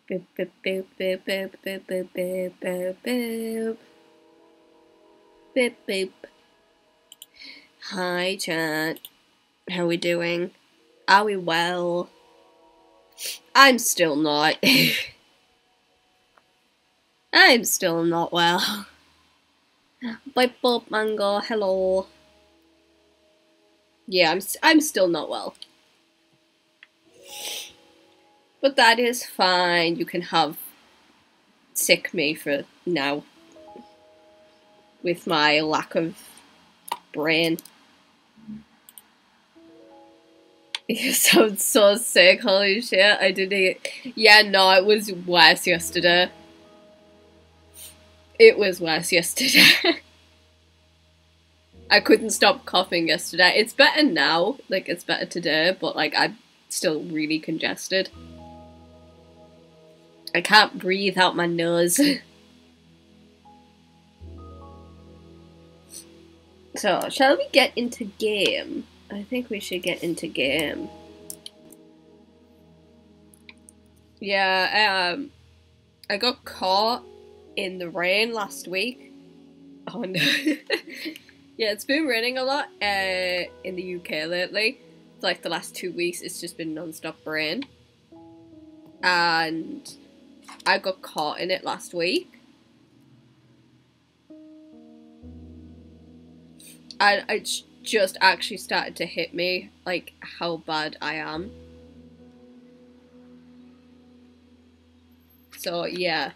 Boop, boop, boop, boop, boop, boop, boop, boop, boop, boop. Boop, boop. Hi, chat. How are we doing? Are we well? I'm still not. I'm still not well. Bye, Bob Mango. Hello. Yeah, I'm still not well. But that is fine. You can have sick me for now. With my lack of brain. You sound so sick, holy shit. I didn't. Yeah, no, it was worse yesterday. It was worse yesterday. I couldn't stop coughing yesterday. It's better now, like, it's better today, but, like, I'm still really congested. I can't breathe out my nose. So, shall we get into game? I think we should get into game. Yeah, I got caught in the rain last week. Oh no. Yeah, it's been raining a lot in the UK lately. For like the last 2 weeks, it's just been non-stop rain. And I got caught in it last week. And it just actually started to hit me, like, how bad I am. So, yeah.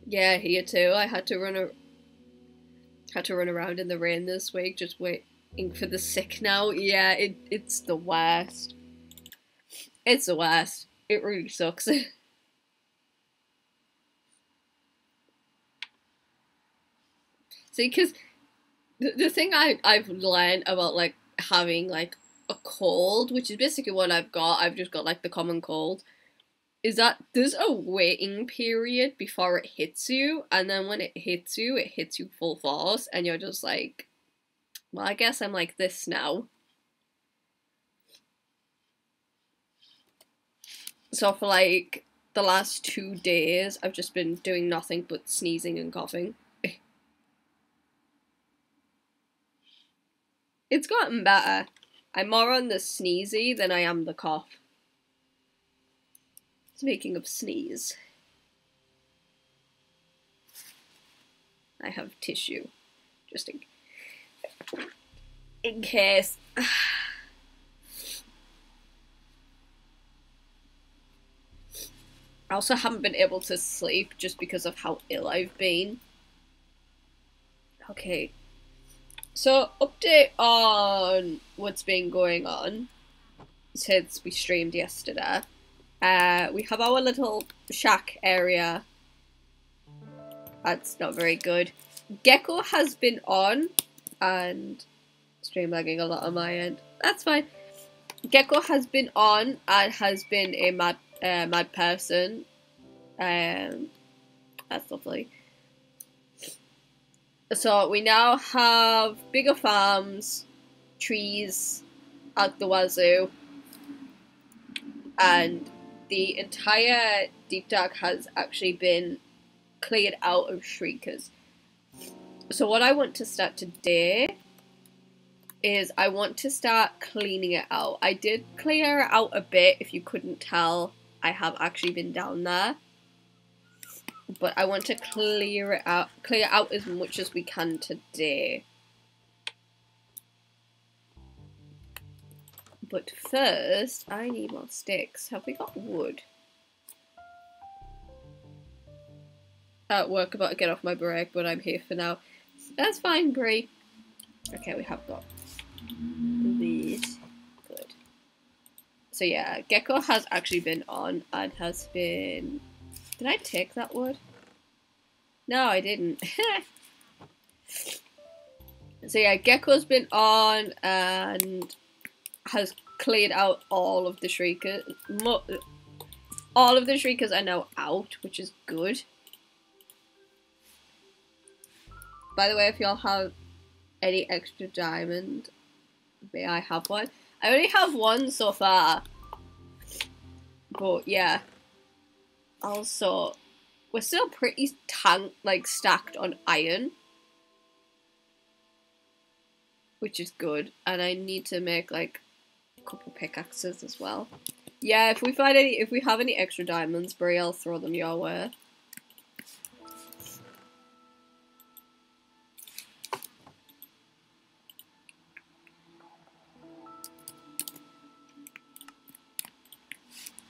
Yeah, here too. I had to run around in the rain this week, just waiting for the sick now. Yeah, it's the worst. It's the worst. It really sucks. See, because the thing I've learned about, like, having, like, a cold, which is basically what I've just got, like, the common cold, is that there's a waiting period before it hits you, and then when it hits you full force, and you're just like, well, I guess I'm like this now. So for, like, the last 2 days, I've just been doing nothing but sneezing and coughing. It's gotten better. I'm more on the sneezy than I am the cough. Speaking of sneeze, I have tissue, just in case. I also haven't been able to sleep just because of how ill I've been. Okay. So, update on what's been going on since we streamed yesterday. We have our little shack area. That's not very good. Gecko has been on, and stream lagging a lot on my end. That's fine. Gecko has been on and has been a mad person. That's lovely. So we now have bigger farms, trees at the wazoo, and the entire Deep Dark has actually been cleared out of shriekers. So what I want to start today is I want to start cleaning it out. I did clear it out a bit. If you couldn't tell, I have actually been down there. But I want to clear out as much as we can today. But first, I need more sticks. Have we got wood? At work, about to get off my break, but I'm here for now. That's fine, Brie. Okay, we have got these. Good. So yeah, Gecko has actually been on and has been... Did I take that wood? No, I didn't. So yeah, Gecko's been on and has cleared out all of the shriekers. All of the shriekers are now out, which is good. By the way, if y'all have any extra diamond, may I have one? I only have one so far. But yeah. Also, we're still pretty stacked on iron. Which is good. And I need to make like a couple pickaxes as well. Yeah, if we have any extra diamonds, Brie, I'll throw them your way.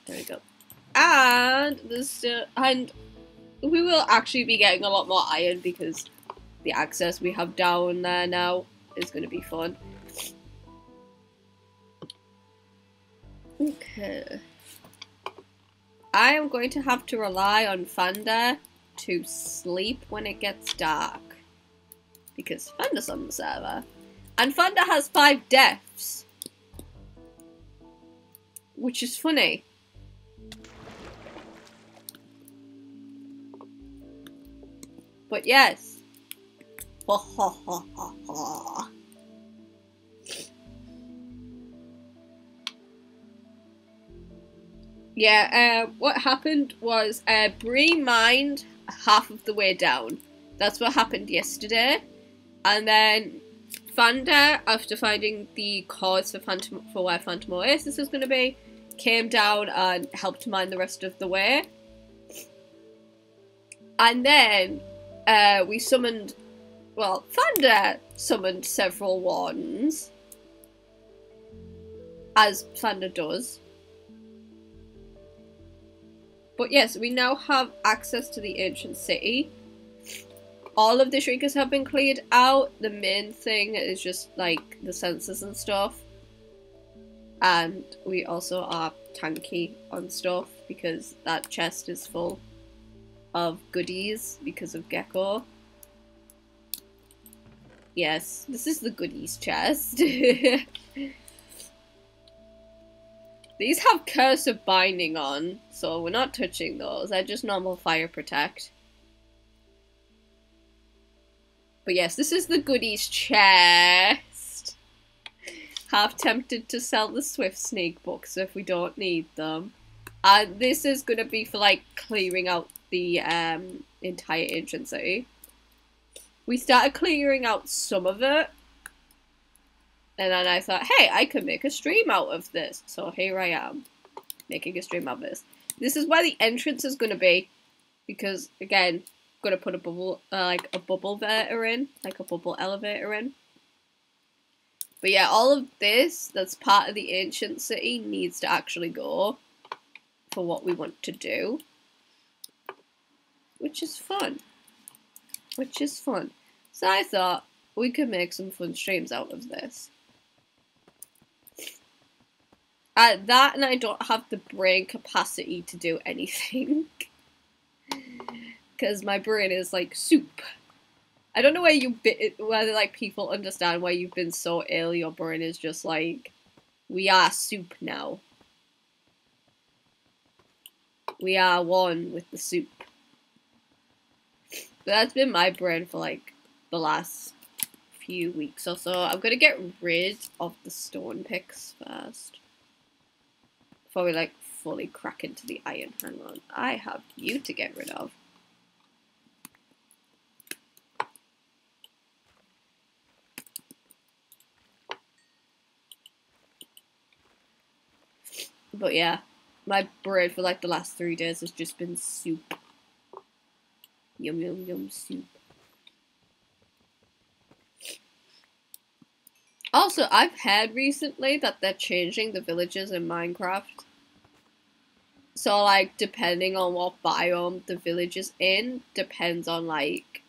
There we go. And we will actually be getting a lot more iron because the access we have down there now is going to be fun. Okay. I am going to have to rely on Thunder to sleep when it gets dark. Because Thunder's on the server. And Thunder has 5 deaths. Which is funny. But yes. Ha ha ha ha ha. Yeah, what happened was Bree mined half of the way down. That's what happened yesterday. And then Thunder, after finding the codes for where Phantom Oasis is going to be, came down and helped mine the rest of the way. And then we summoned, well, Thunder summoned several wardens, as Thunder does. But yes, we now have access to the ancient city. All of the shrinkers have been cleared out. The main thing is just like the sensors and stuff. And we also are tanky on stuff because that chest is full of goodies because of Gecko. Yes, this is the goodies chest. These have Curse of Binding on, so we're not touching those. They're just normal fire protect. But yes, this is the goodies chest. Half tempted to sell the Swift Sneak books if we don't need them. And this is going to be for like clearing out the entire ancient city. We started clearing out some of it. And then I thought, hey, I could make a stream out of this. So here I am, making a stream out of this. This is where the entrance is going to be. Because, again, I'm going to put a bubble, like a bubble elevator in. But yeah, all of this that's part of the ancient city needs to actually go for what we want to do. Which is fun. Which is fun. So I thought we could make some fun streams out of this. That and I don't have the brain capacity to do anything. Because my brain is like soup. I don't know whether like people understand why you've been so ill, your brain is just like, we are soup now. We are one with the soup. But that's been my brain for like the last few weeks or so. I'm gonna get rid of the stone picks first. Before we like fully crack into the iron. Hang on. I have you to get rid of. But yeah, my brain for like the last 3 days has just been soup. Yum yum yum soup. Also, I've heard recently that they're changing the villages in Minecraft. So like, depending on what biome the village is in, depends on like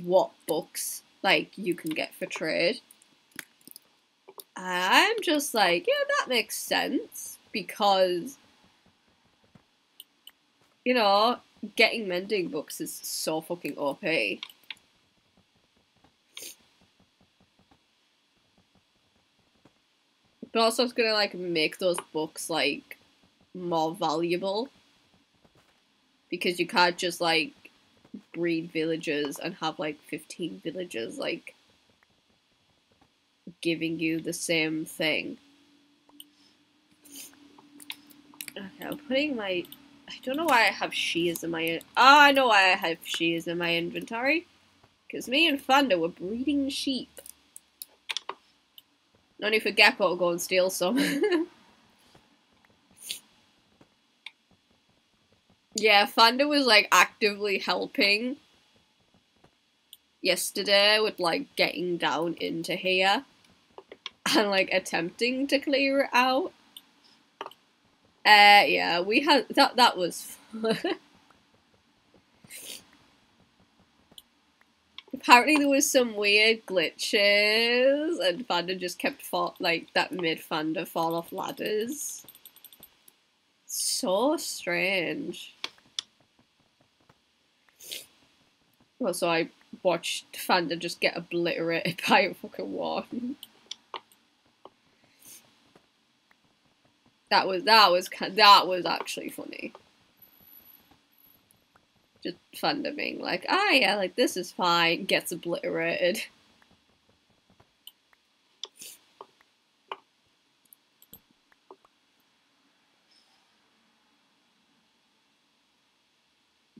what books like you can get for trade. I'm just like, yeah, that makes sense, because, you know, getting mending books is so fucking OP. But also it's gonna, like, make those books, like, more valuable. Because you can't just, like, breed villagers and have like 15 villagers like giving you the same thing. Okay, I'm putting my... I don't know why I have shears in my... Oh, I know why I have shears in my inventory. Because me and Thunder were breeding sheep. No need for Gecko to go and steal some. Yeah, Thunder was like actively helping yesterday with like getting down into here and like attempting to clear it out. Yeah, we had that was apparently there was some weird glitches and Thunder just kept that made Thunder fall off ladders. So strange. Well, so I watched Thunder just get obliterated by a fucking one. That was actually funny. Just Thunder being like, ah, yeah, like this is fine, gets obliterated.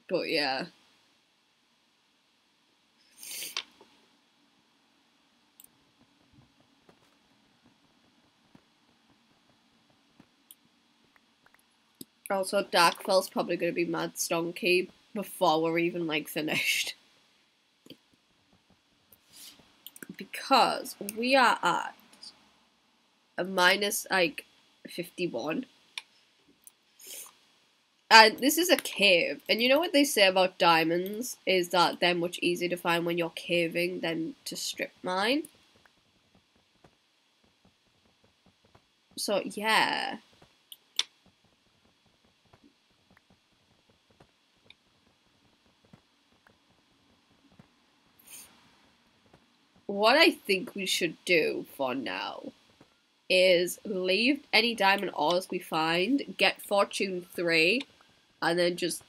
But yeah. Also, Darkfell's probably going to be mad stonky before we're even, like, finished. Because we are at a minus, like, 51. And this is a cave. And you know what they say about diamonds? Is that they're much easier to find when you're caving than to strip mine. So, yeah. What I think we should do for now is leave any diamond ores we find, get Fortune 3, and then just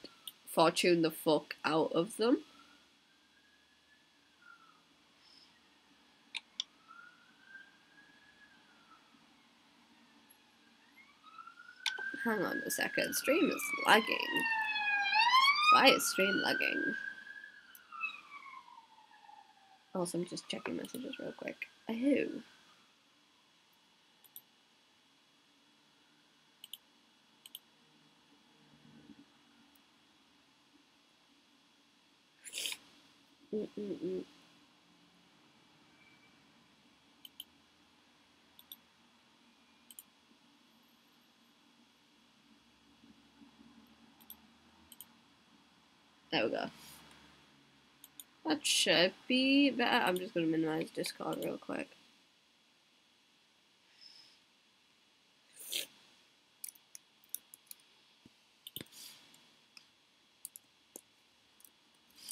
fortune the fuck out of them. Hang on a second, stream is lagging. Why is stream lagging? Also, I'm just checking messages real quick. Oh. There we go. That should be better. I'm just going to minimize Discord real quick.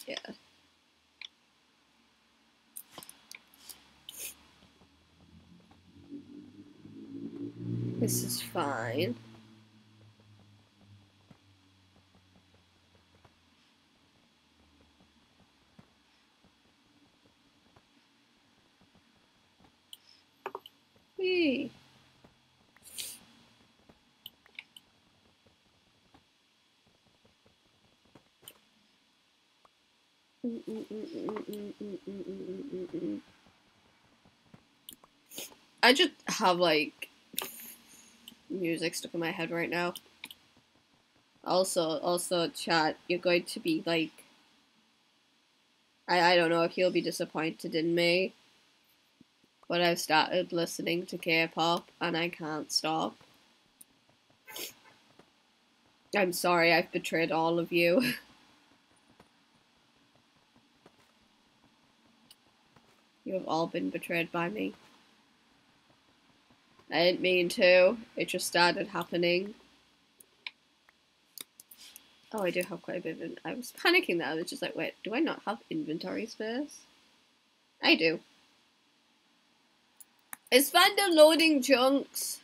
Yeah. This is fine. Whee. I just have like music stuck in my head right now. Also, chat, you're going to be like, I don't know if you'll be disappointed in me, but I've started listening to K-pop and I can't stop. I'm sorry, I've betrayed all of you. You have all been betrayed by me. I didn't mean to, it just started happening. Oh, I do have quite a bit of... I was panicking there, I was just like, wait, do I not have inventory space? I do. Is Thunder loading chunks?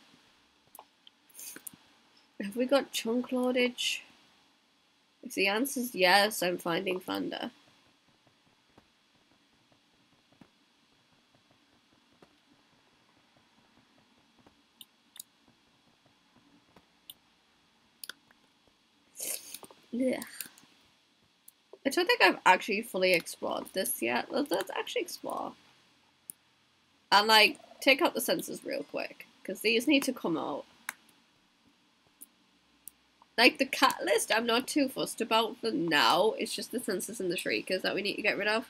Have we got chunk loadage? If the answer's yes, I'm finding Thunder. Ugh. I don't think I've actually fully explored this yet. Let's actually explore. And, like, take out the sensors real quick. Because these need to come out. Like, the catalyst I'm not too fussed about for now. It's just the sensors and the shriekers that we need to get rid of.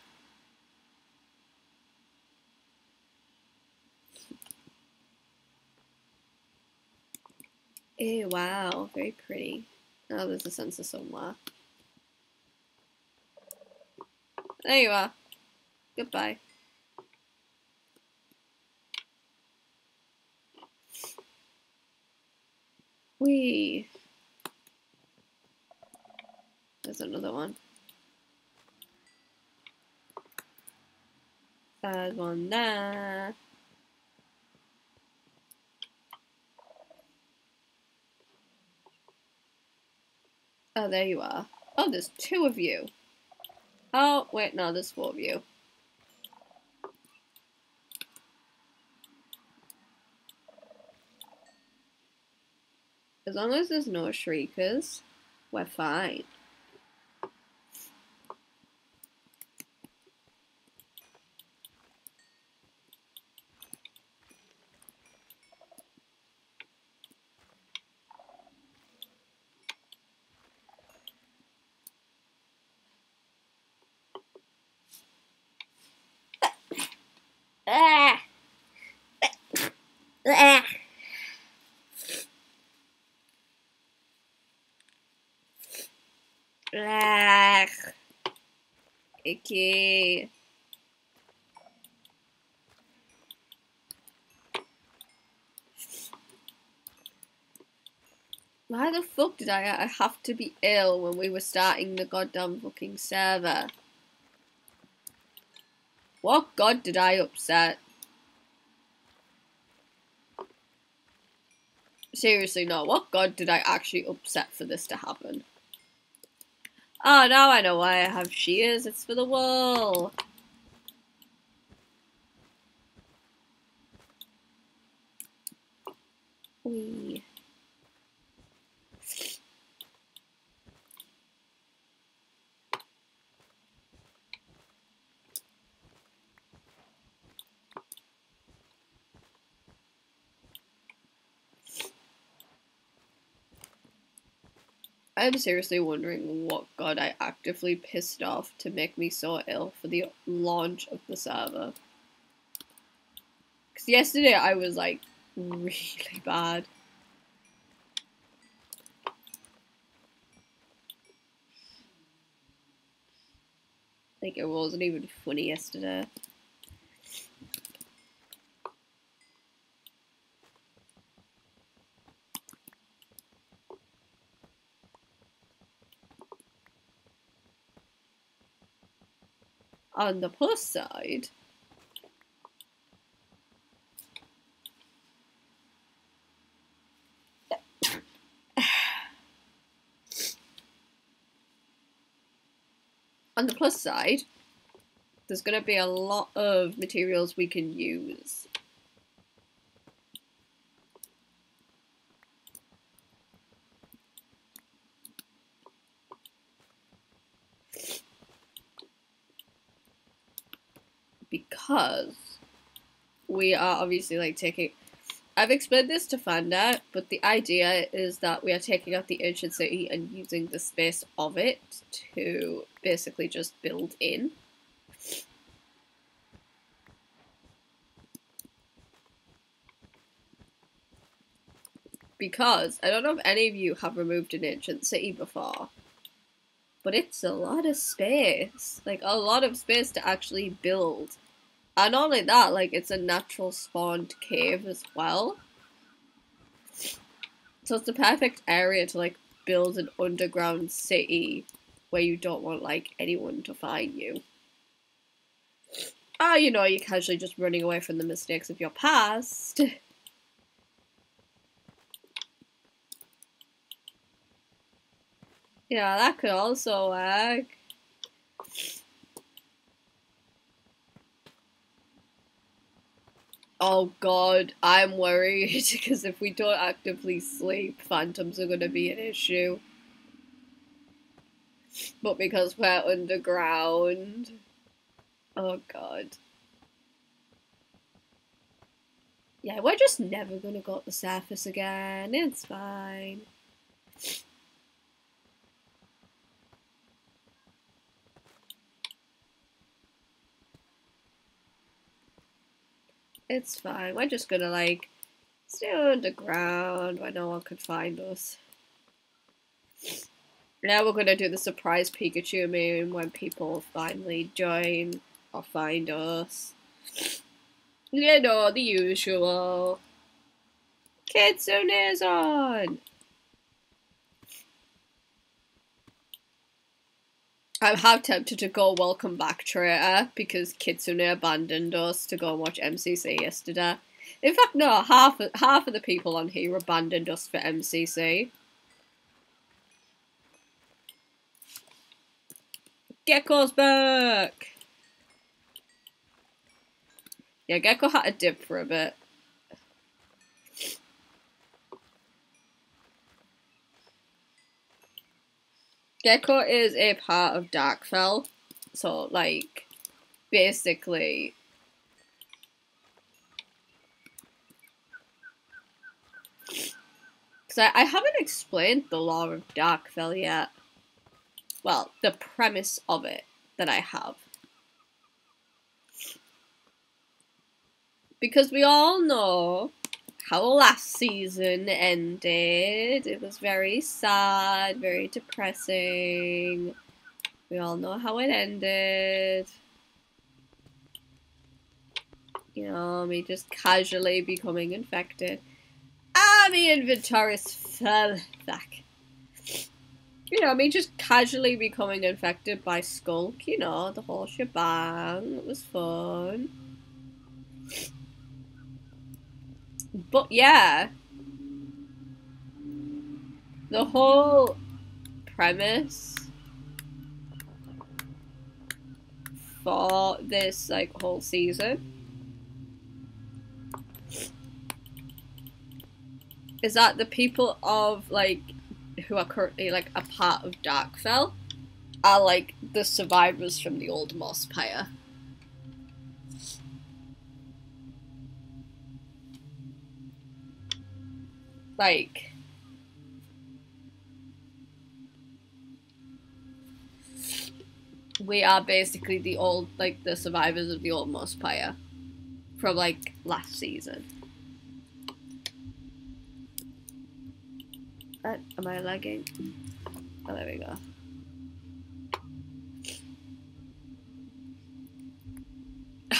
Eh, wow. Very pretty. Oh, there's a sensor somewhere. There you are. Goodbye. Whee. There's another one. There's one there. Oh, there you are. Oh, there's 2 of you. Oh, wait, no, there's 4 of you. As long as there's no shriekers, we're fine. Ah! Ah! Ah! Icky. Why the fuck did I have to be ill when we were starting the goddamn fucking server? What god did I upset? Seriously, no. What god did I actually upset for this to happen? Oh, now I know why I have shears. It's for the wool. Wee. I'm seriously wondering what god I actively pissed off to make me so ill for the launch of the server. Because yesterday I was like really bad. Like, it wasn't even funny yesterday. On the plus side, there's going to be a lot of materials we can use. Because we are obviously like taking... I've explained this to Fanda, but the idea is that we are taking out the ancient city and using the space of it to basically just build in. Because I don't know if any of you have removed an ancient city before, but it's a lot of space. Like, a lot of space to actually build. And not only that, like, it's a natural spawned cave as well. So it's the perfect area to, like, build an underground city where you don't want, like, anyone to find you. Ah, you know, you're casually just running away from the mistakes of your past. Yeah, that could also work. Oh god, I'm worried because if we don't actively sleep, phantoms are going to be an issue. But because we're underground... Oh god. Yeah, we're just never gonna go to the surface again. It's fine. It's fine. We're just gonna, like, stay underground where no one could find us. Now we're gonna do the surprise Pikachu meme when people finally join or find us. You know, the usual. Kitsune's on! I'm half tempted to go welcome back Traitor because Kitsune abandoned us to go and watch MCC yesterday. In fact, no, half of the people on here abandoned us for MCC. Gecko's back! Yeah, Gecko had a dip for a bit. Gecko is a part of Darkfell, so, like, basically... Because I haven't explained the lore of Darkfell yet. Well, the premise of it that I have. Because we all know how last season ended. It was very sad, very depressing. We all know how it ended. You know, me just casually becoming infected. Ah, my inventory's full. Fuck. You know, me just casually becoming infected by Skulk, you know, the whole shebang. It was fun. But yeah, the whole premise for this, like, whole season is that the people of, like, who are currently, like, a part of Darkfell are, like, the survivors from the old Mosspire. Like, we are basically the old, like, the survivors of the old Mosspire from, like, last season. Am I lagging? Oh, there we go.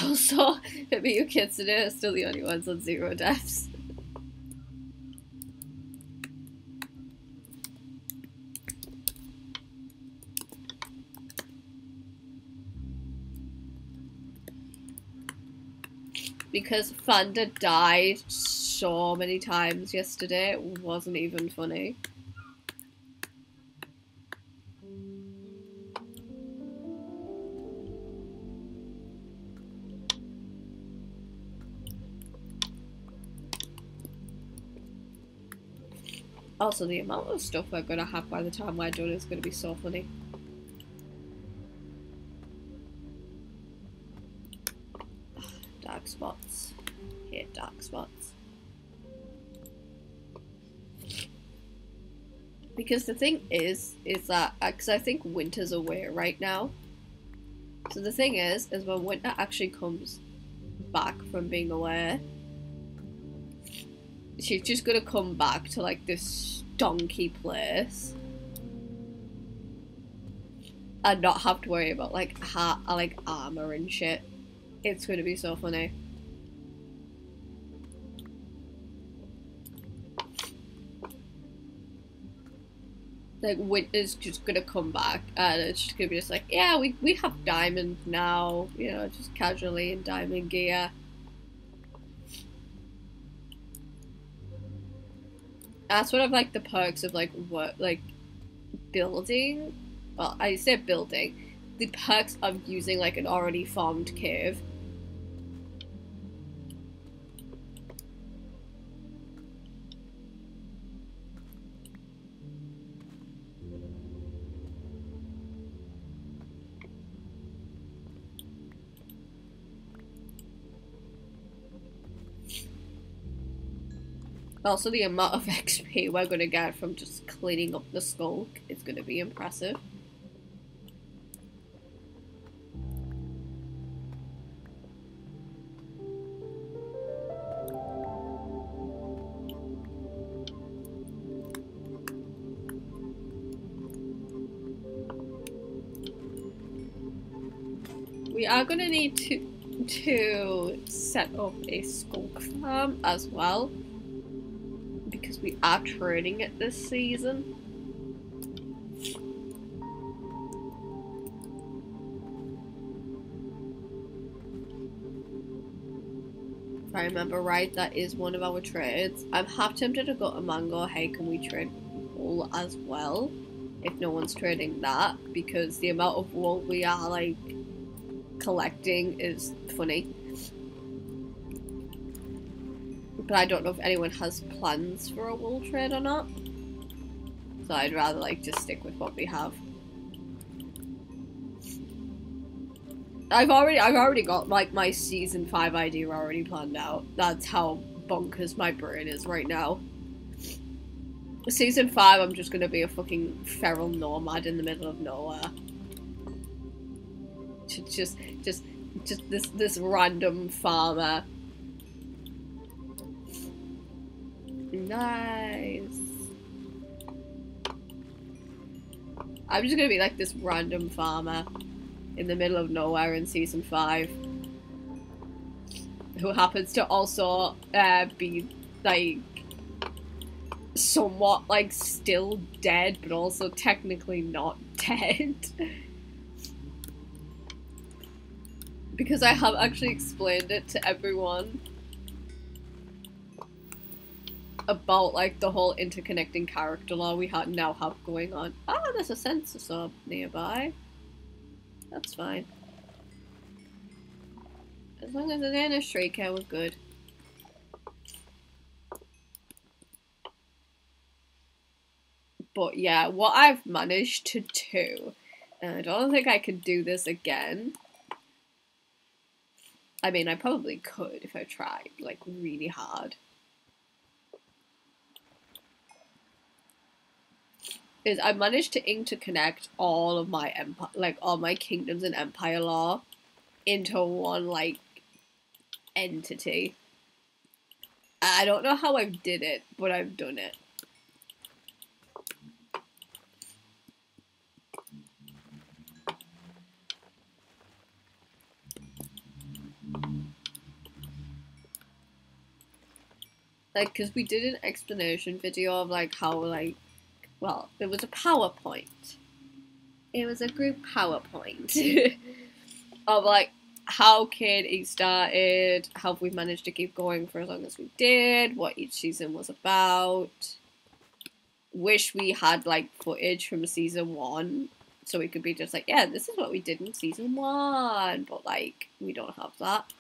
Also, maybe you kids today are still the only ones on 0 deaths. Because Thunder died so many times yesterday, it wasn't even funny. Also, the amount of stuff we're gonna have by the time we're done is gonna be so funny. Dark spots. Hate dark spots. Because the thing is that, because I think winter's away right now. So the thing is when winter actually comes back from being away, she's just gonna come back to, like, this stonky place and not have to worry about, like, armor and shit. It's gonna be so funny. Like, winter's just gonna come back and it's just gonna be just like, yeah, we have diamond now, you know, just casually in diamond gear. That's one of, like, the perks of, like, work, like, building. Well, I say building. The perks of using, like, an already formed cave. Also, the amount of XP we're gonna get from just cleaning up the skulk is gonna be impressive. We are gonna need to set up a skulk farm as well, because we are trading it this season. If I remember right, that is one of our trades. I'm half tempted to go to Mango. Hey, can we trade wool as well? If no one's trading that, because the amount of wool we are like collecting is funny. But I don't know if anyone has plans for a wool trade or not. So I'd rather like just stick with what we have. I've already got like my season 5 idea already planned out. That's how bonkers my brain is right now. Season 5, I'm just gonna be a fucking feral nomad in the middle of nowhere. Just this random farmer. Nice. I'm just gonna be like this random farmer in the middle of nowhere in season 5, who happens to also be like somewhat like still dead, but also technically not dead. Because I have actually explained it to everyone about like the whole interconnecting character law we now have going on. Ah, there's a sensor sub nearby. That's fine. As long as there's in a Shrieker, we're good. But yeah, what I've managed to do, and I don't think I could do this again. I mean, I probably could if I tried, like, really hard. Is I managed to interconnect all of my empire, like all my kingdoms and empire law, into one like entity. I don't know how I did it, but I've done it. Like, because we did an explanation video of like how like, well, it was a PowerPoint. It was a group PowerPoint of like how KD started, how we've managed to keep going for as long as we did, what each season was about. Wish we had like footage from season 1 so we could be just like, yeah, this is what we did in season 1, but like we don't have that.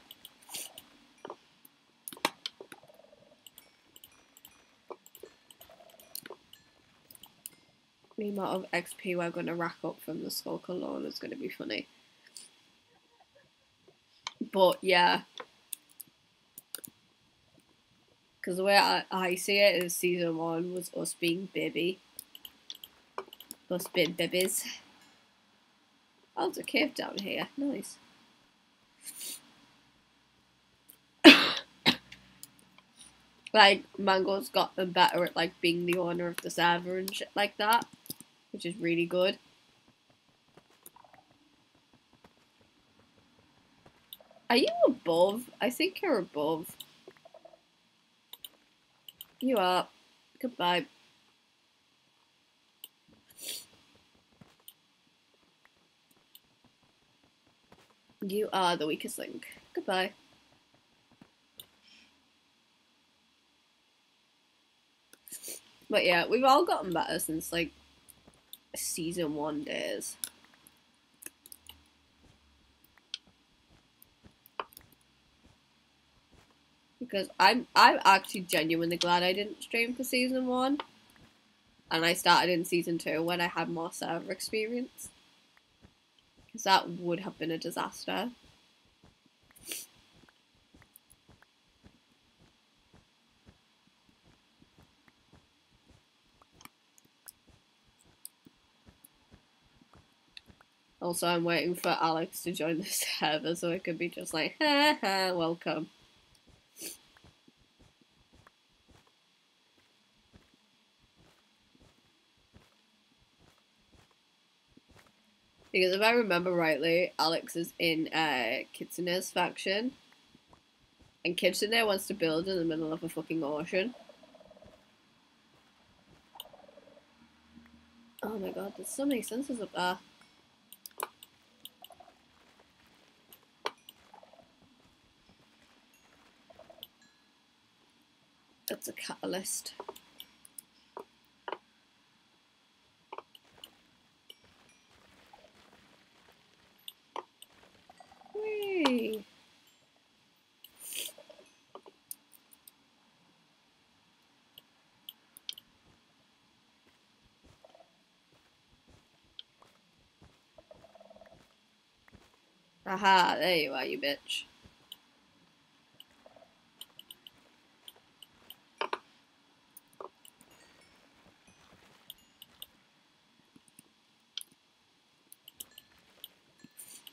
The amount of XP we're going to rack up from the Skulk alone is going to be funny. But yeah, because the way I see it is season 1 was us being Bibby. Us being Bibbies. Oh, there's a cave down here. Nice. Like, Mango's gotten better at like being the owner of the server and shit like that, which is really good. Are you above? I think you're above. You are. Goodbye. You are the weakest link. Goodbye. But yeah, we've all gotten better since like season 1 days. Because I'm actually genuinely glad I didn't stream for season 1. And I started in season 2 when I had more server experience. Because that would have been a disaster. Also, I'm waiting for Alex to join the server so it could be just like, ha ha, welcome. Because if I remember rightly, Alex is in Kitsune's faction. And Kitsune wants to build in the middle of a fucking ocean. Oh my god, there's so many sensors up there. That's a catalyst. Whee! Aha, there you are, you bitch.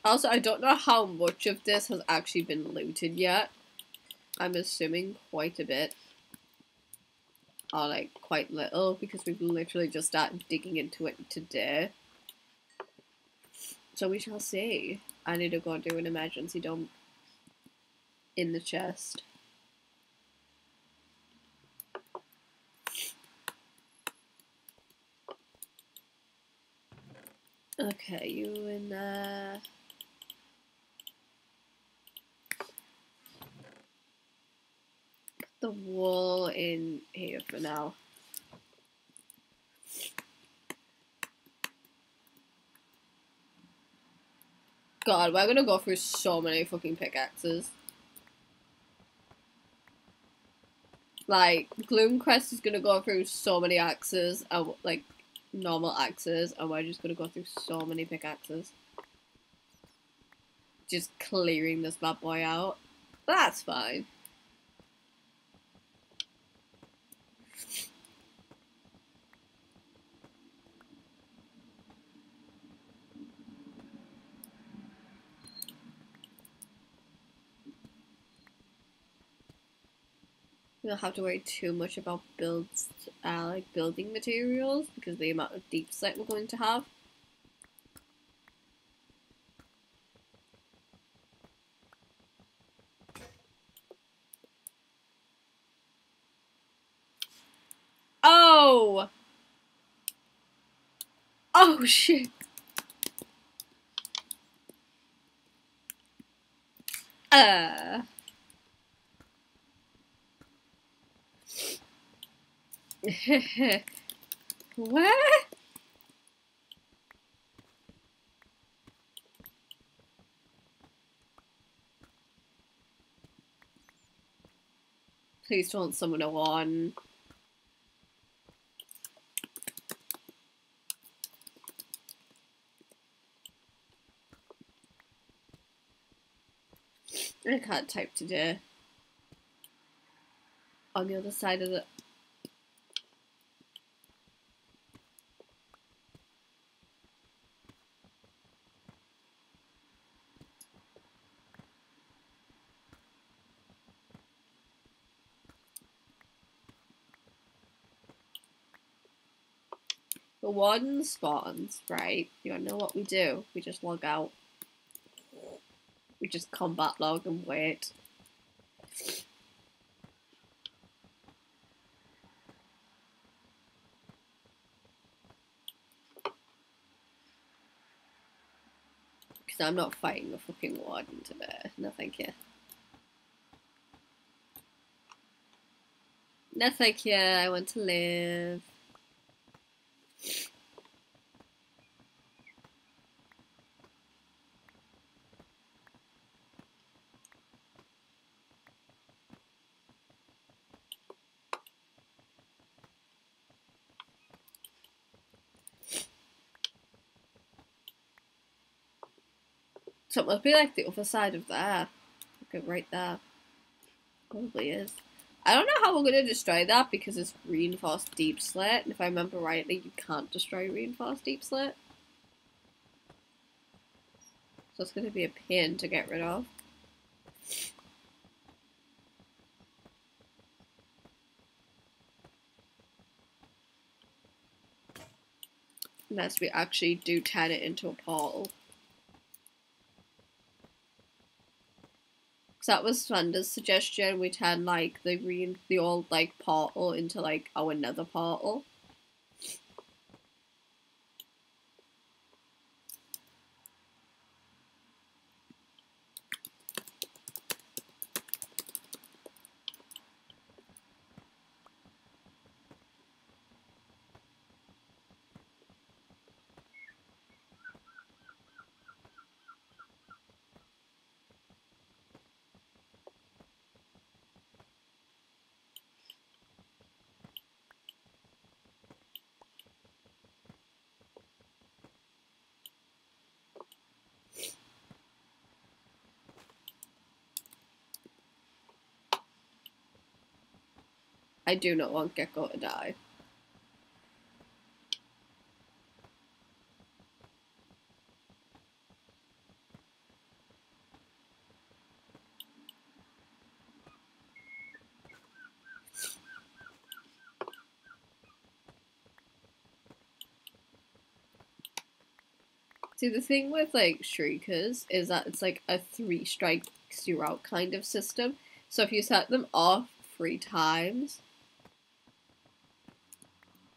Also, I don't know how much of this has actually been looted yet. I'm assuming quite a bit. Or like quite little, because we've literally just started digging into it today. So we shall see. I need to go do an emergency dump in the chest. Okay, you in there. Put the wall in here for now. God, we're gonna go through so many fucking pickaxes. Like, Gloomcrest is gonna go through so many axes, like, normal axes, and we're just gonna go through so many pickaxes. Just clearing this bad boy out. That's fine. You don't have to worry too much about like building materials because of the amount of deep slate we're going to have. Oh! Oh shit! What? Please don't summon a one. I can't type today. On the other side of the... The warden spawns, right? You know what we do? We just log out. We just combat log and wait. Because I'm not fighting the fucking warden today. No thank you. No thank you, I want to live. So it must be like the other side of there. Like right there. Probably is. I don't know how we're going to destroy that because it's reinforced deep slate. And if I remember rightly, you can't destroy reinforced deep slate. So it's going to be a pain to get rid of. Unless we actually do turn it into a portal. Because that was Thunder's suggestion, we turn like the old like portal into like our nether portal. I do not want Gecko to die. See, the thing with like Shriekers is that it's like a 3 strikes you out kind of system. So if you set them off 3 times,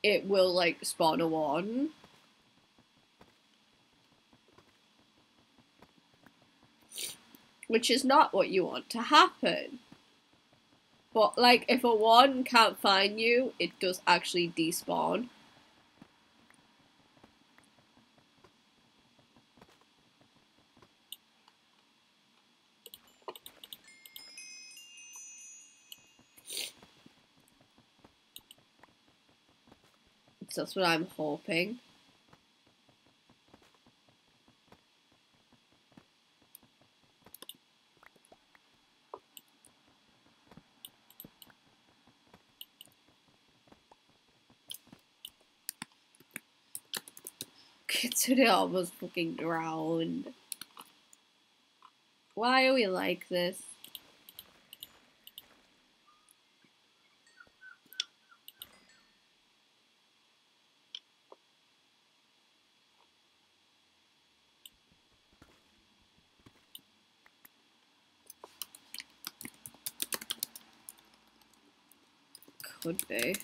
it will like spawn a 1. Which is not what you want to happen. But like if a 1 can't find you, it does actually despawn. So that's what I'm hoping. Today I almost fucking drowned. Why are we like this? Could be.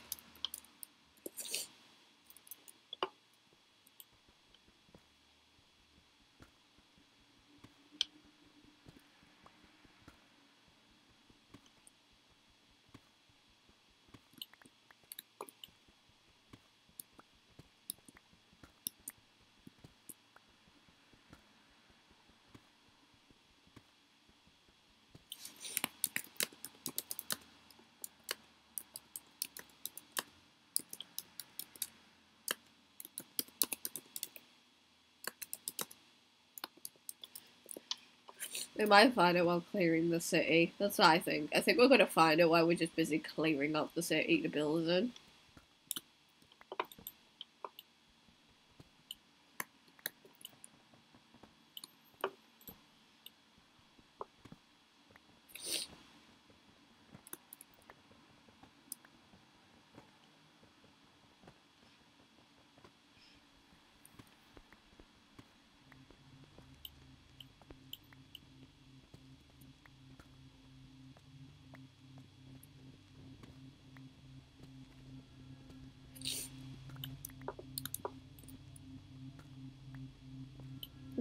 We might find it while clearing the city. That's what I think. I think we're gonna find it while we're just busy clearing up the city to build in.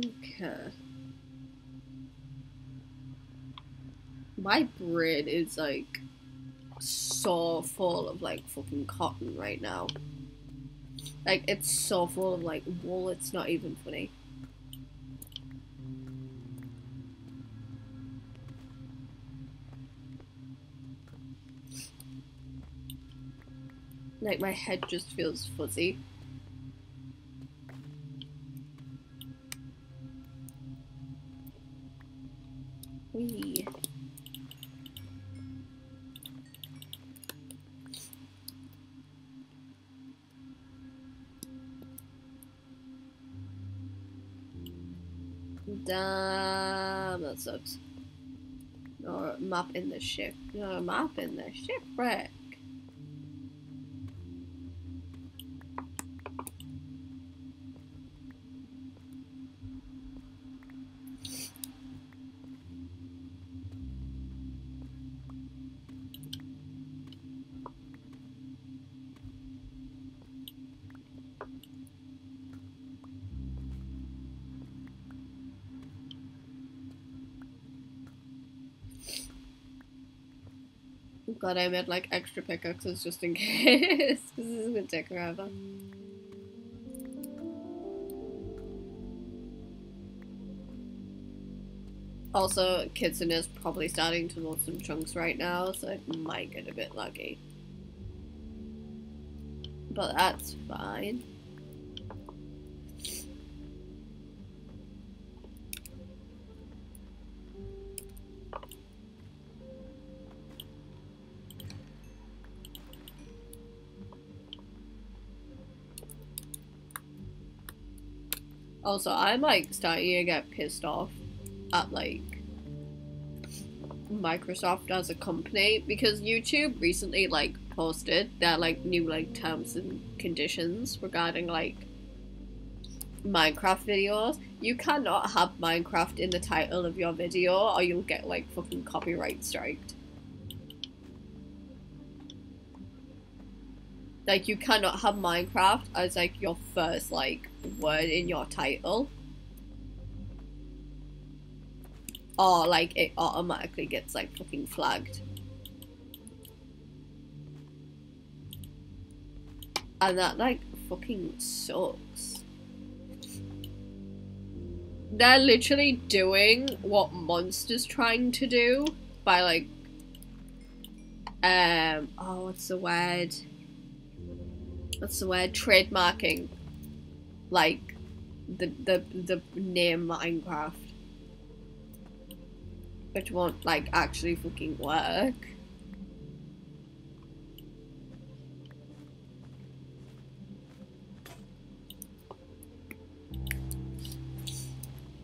Okay. My brain is like so full of like fucking cotton right now. Like it's so full of like wool, it's not even funny. Like my head just feels fuzzy. Wee. Damn, that sucks. Or map in the ship. No, map in the shipwreck. Glad I made like extra pickaxes just in case, because this is gonna take forever. Also, Kitsune is probably starting to load some chunks right now, so it might get a bit laggy. But that's fine. Also, I'm like starting to get pissed off at like Microsoft as a company, because YouTube recently like posted their like new like terms and conditions regarding like Minecraft videos. You cannot have Minecraft in the title of your video or you'll get like fucking copyright striked. Like, you cannot have Minecraft as like your first like word in your title, or like it automatically gets like fucking flagged. And that like fucking sucks. They're literally doing what Monster's trying to do by like oh, what's the word? What's the word? Trademarking like the name Minecraft, which won't like actually fucking work.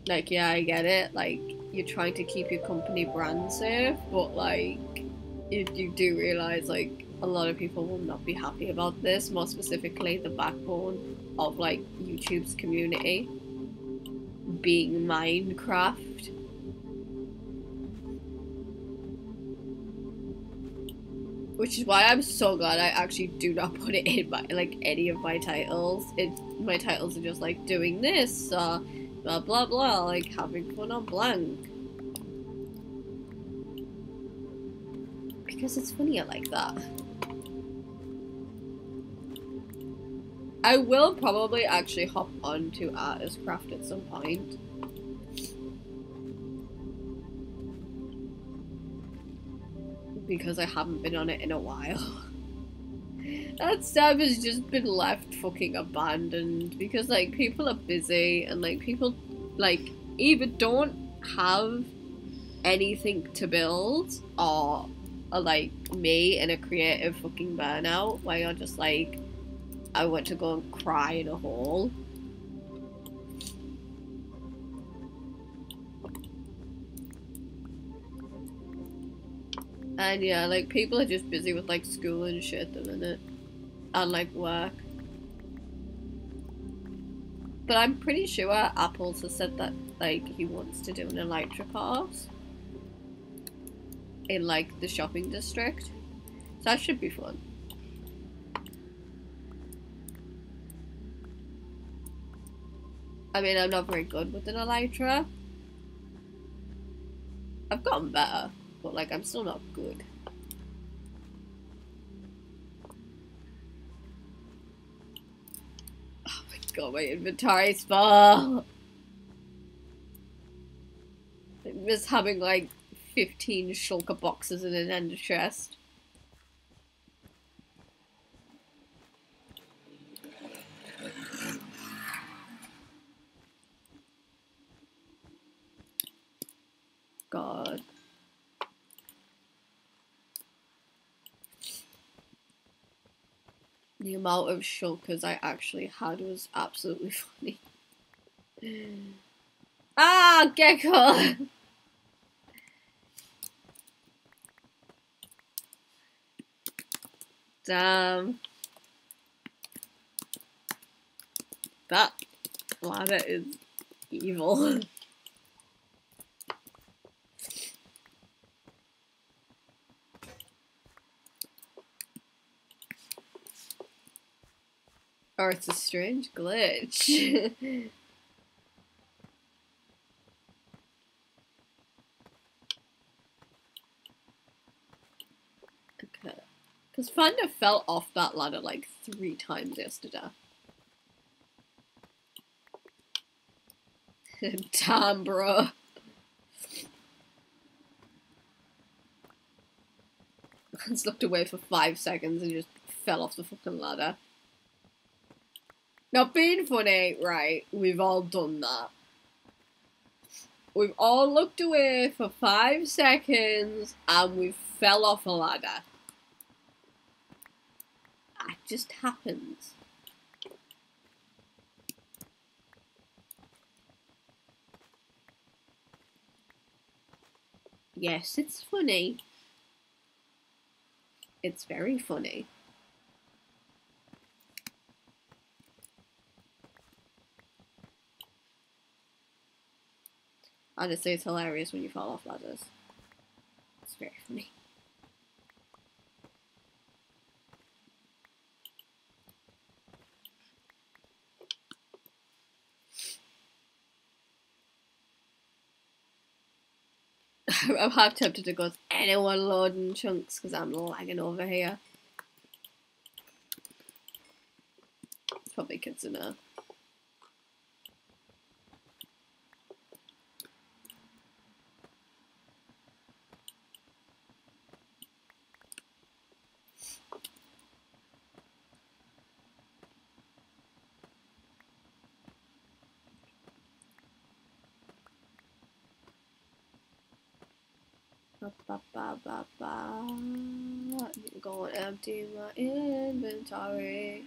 Like, yeah, I get it. Like, you're trying to keep your company brand safe, but like, you do realize like a lot of people will not be happy about this. More specifically, the backbone of like YouTube's community being Minecraft. Which is why I'm so glad I actually do not put it in my like any of my titles. My titles are just like doing this, blah blah blah, like having fun on blank. Because it's funnier like that. I will probably actually hop onto Artist Craft at some point. Because I haven't been on it in a while. That stuff has just been left fucking abandoned because like people are busy and like people like either don't have anything to build or are like me in a creative fucking burnout where you're just like, I want to go and cry in a hole. And yeah, like people are just busy with like school and shit at the minute. And like work. But I'm pretty sure Apples has said that like he wants to do an Elytra course in like the shopping district. So that should be fun. I mean, I'm not very good with an Elytra. I've gotten better, but like I'm still not good. Oh my god, my inventory's full. I miss having like 15 shulker boxes in an ender chest. God. The amount of shulkers I actually had was absolutely funny. Ah, Gecko! Damn. That ladder is evil. Or it's a strange glitch. Okay. Because Thunder fell off that ladder like 3 times yesterday. Damn, bro. Hans looked away for 5 seconds and just fell off the fucking ladder. Now, being funny, right, we've all done that. We've all looked away for 5 seconds and we fell off a ladder. That just happens. Yes, it's funny. It's very funny. Honestly, it's hilarious when you fall off ladders. It's very funny. I'm half tempted to go, is anyone loading chunks because I'm lagging over here. It's probably kids in there. Go and empty my inventory.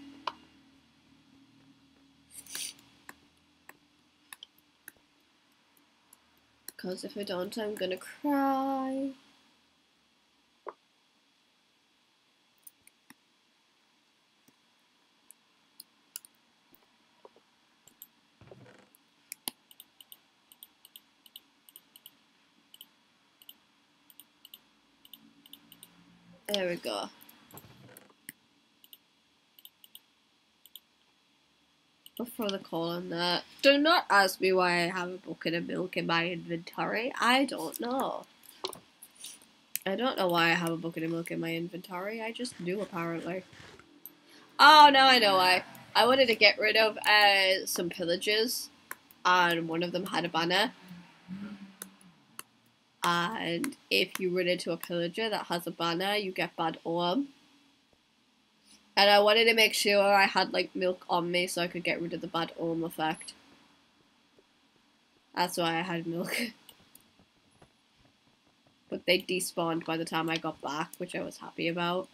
Because if I don't, I'm gonna cry. There we go. Before the colon there. Do not ask me why I have a bucket of milk in my inventory. I don't know. I don't know why I have a bucket of milk in my inventory. I just do, apparently. Oh, now I know why. I wanted to get rid of some pillagers, and one of them had a banner. And if you run into a pillager that has a banner, you get bad omen. And I wanted to make sure I had like milk on me so I could get rid of the bad omen effect. That's why I had milk. But they despawned by the time I got back, which I was happy about.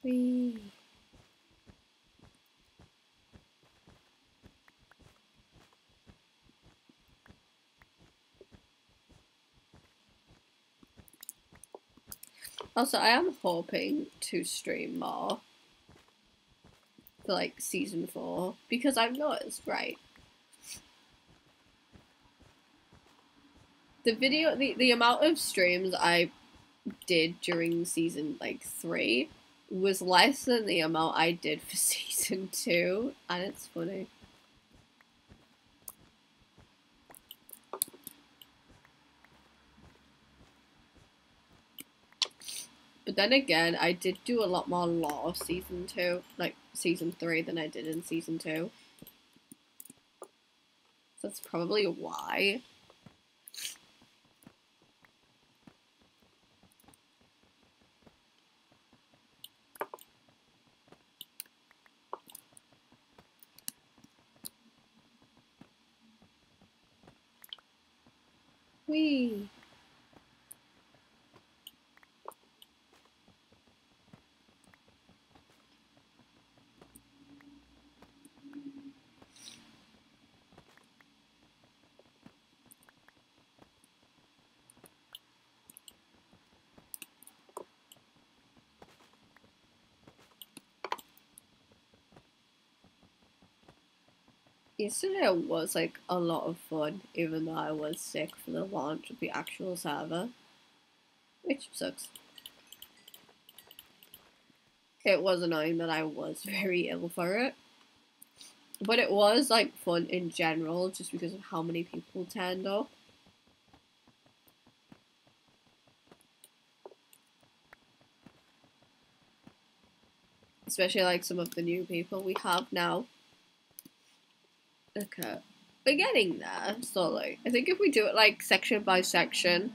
Whee. Also, I am hoping to stream more for like season 4 because I've noticed, right? The amount of streams I did during season like 3 was less than the amount I did for season 2, and it's funny. But then again, I did do a lot more lore season 2, like season 3 than I did in season 2. So that's probably why. Whee! Yesterday was like a lot of fun, even though I was sick for the launch of the actual server, which sucks. It was annoying that I was very ill for it, but it was like fun in general just because of how many people turned up. Especially like some of the new people we have now. Okay. We're getting there slowly. I think if we do it like section by section,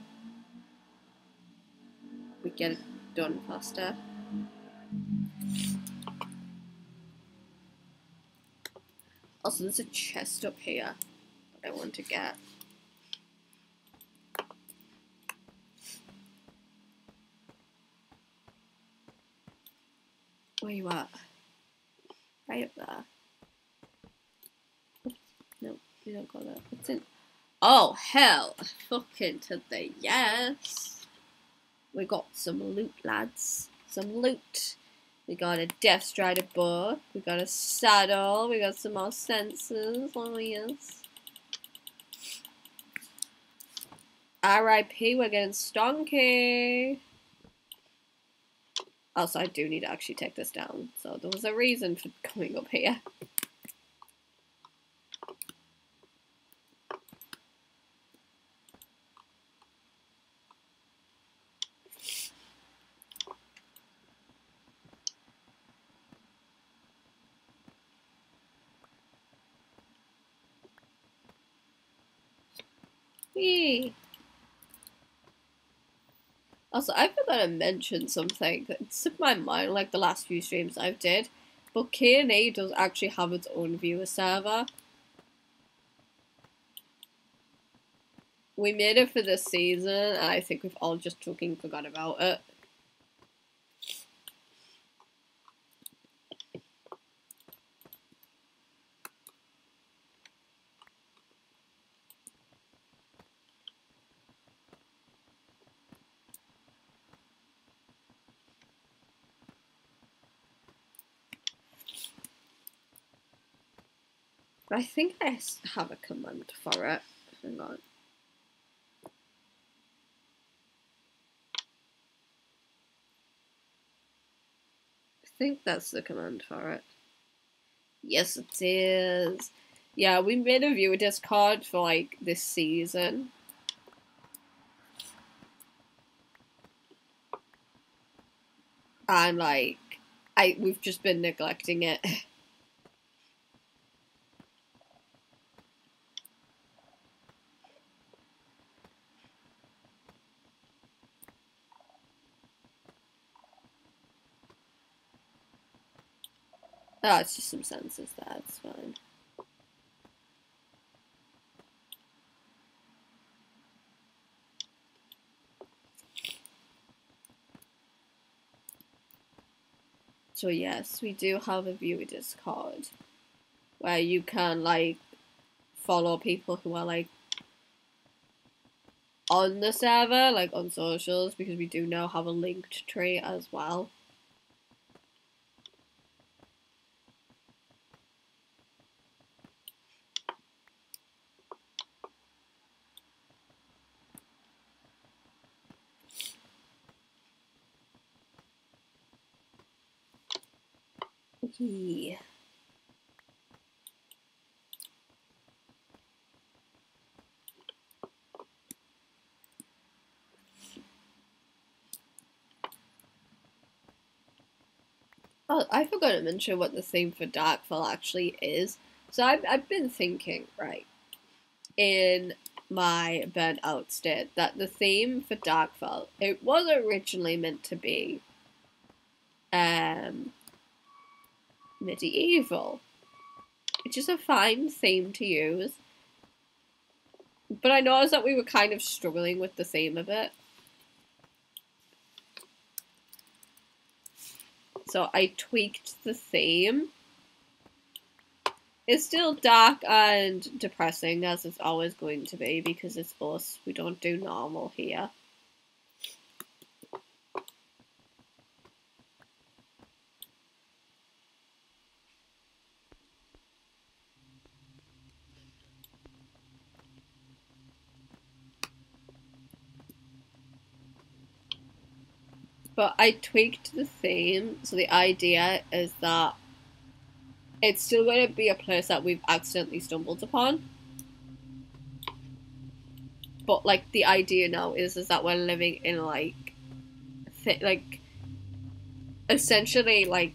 we get it done faster. Also, there's a chest up here that I want to get. Where you at? Right up there. Oops. No, you don't got that. What's in? Oh, hell. Fucking to the yes. We got some loot, lads. Some loot. We got a Death Strider book. We got a saddle. We got some more sensors. Oh, yes. R.I.P. We're getting stonky. Also, I do need to actually take this down. So there was a reason for coming up here. Whee! Also, I forgot to mention something that slipped my mind like the last few streams I've did. But K&A does actually have its own viewer server. We made it for this season, and I think we've all just fucking forgot about it. I think I have a command for it. Hang on. I think that's the command for it. Yes, it is. Yeah, we made a viewer Discord for like this season. And like, we've just been neglecting it. Oh, it's just some sensors there, it's fine. So yes, we do have a viewer Discord where you can like follow people who are like on the server, like on socials, because we do now have a linked tree as well. Yeah. Oh, I forgot to mention what the theme for Darkfall actually is. So I've been thinking, right, in my burnt out state, that the theme for Darkfall, it was originally meant to be medieval, which is a fine theme to use. But I noticed that we were kind of struggling with the theme a bit. So I tweaked the theme. It's still dark and depressing, as it's always going to be, because it's us. We don't do normal here. But I tweaked the theme, so the idea is that it's still going to be a place that we've accidentally stumbled upon. But, like, the idea now is that we're living in, like, essentially, like,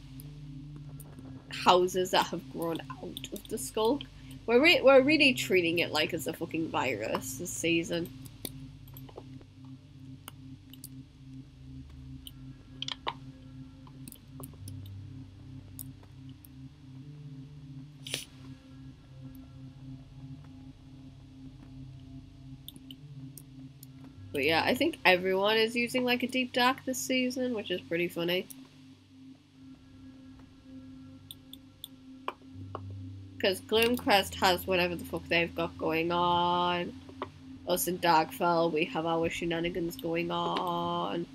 houses that have grown out of the skull. We're really treating it like it's a fucking virus this season. But yeah, I think everyone is using like a deep dark this season, which is pretty funny. Because Gloomcrest has whatever the fuck they've got going on. Us in Darkfell, we have our shenanigans going on.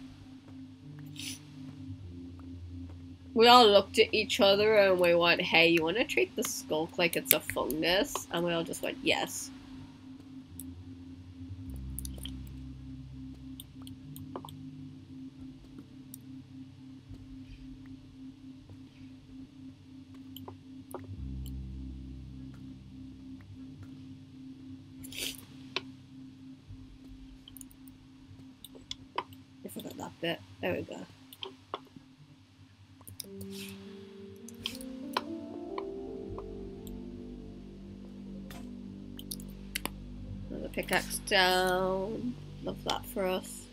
We all looked at each other and we went, hey, you want to treat the skulk like it's a fungus? And we all just went, yes. I forgot that bit. There we go. Another pickaxe down. Love that for us.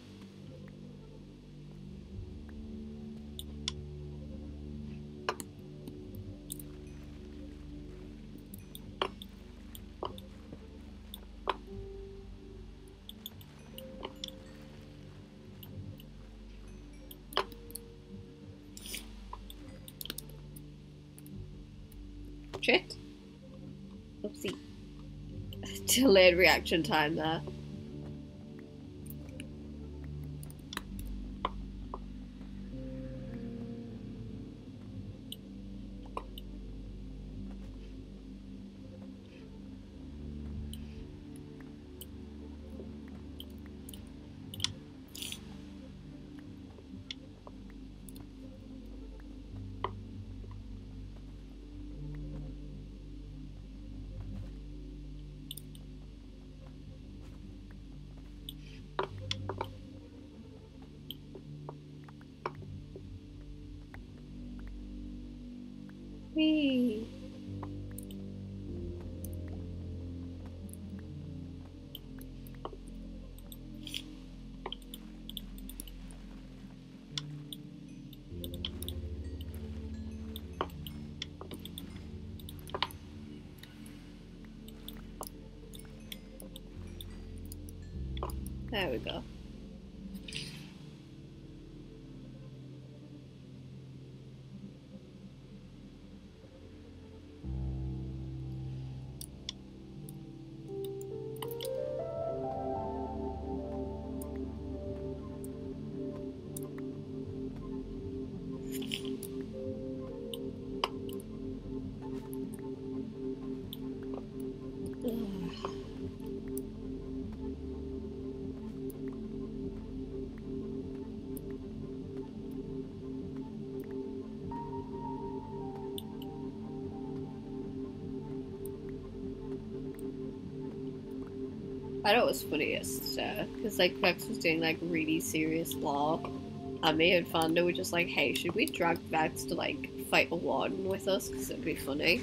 Shit. Oopsie. Delayed reaction time there. Whee. There we go. I thought it was funny yesterday, because like Vex was doing like really serious law, and me and Fando were just like, hey, should we drag Vex to like fight a warden with us, because it'd be funny.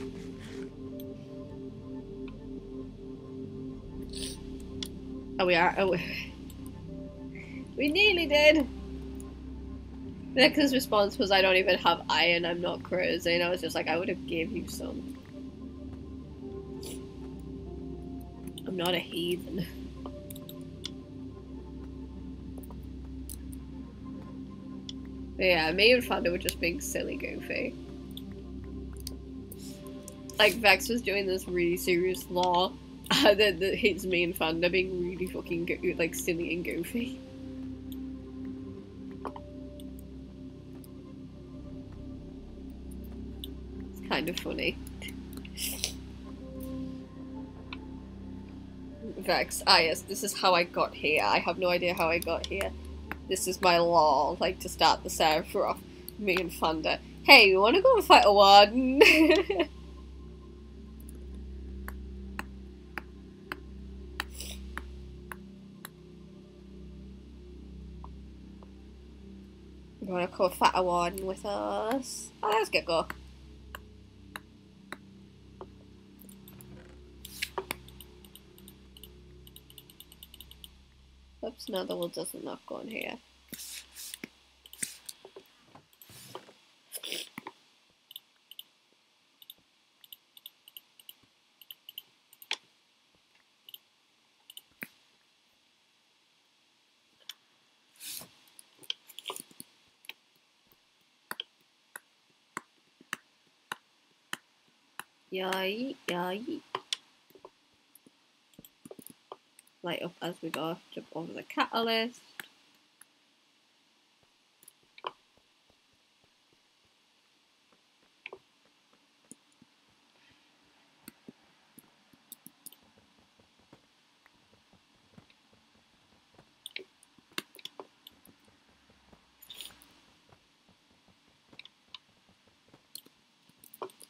Oh, we are. Oh, we nearly did. Vex's response was, I don't even have iron, I'm not crazy, and I was just like, I would have gave you some. I'm not a heathen. But yeah, me and Fanda were just being silly goofy. Like, Vex was doing this really serious law, that hits me and Fanda being really fucking, like, silly and goofy. It's kind of funny. Vex, ah yes, this is how I got here. I have no idea how I got here. This is my law, like, to start the server off. Me and Fanda. Hey, you wanna go and fight a warden? You wanna go fight a warden with us? Oh, let's get go. Oops, no, the wool doesn't not go in here. Yay, yay. Light up as we go. Jump over the catalyst.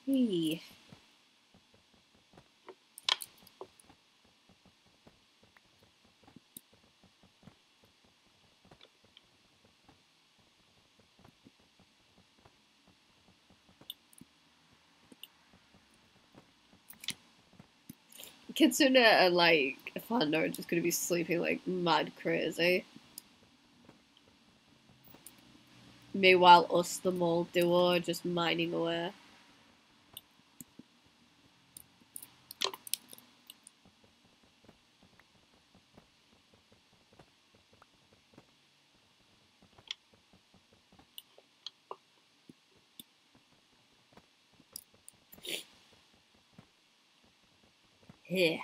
Hey. Kitsune and like Fanda are just gonna be sleeping like mad crazy. Meanwhile, us, the mole duo, are just mining away. Yeah.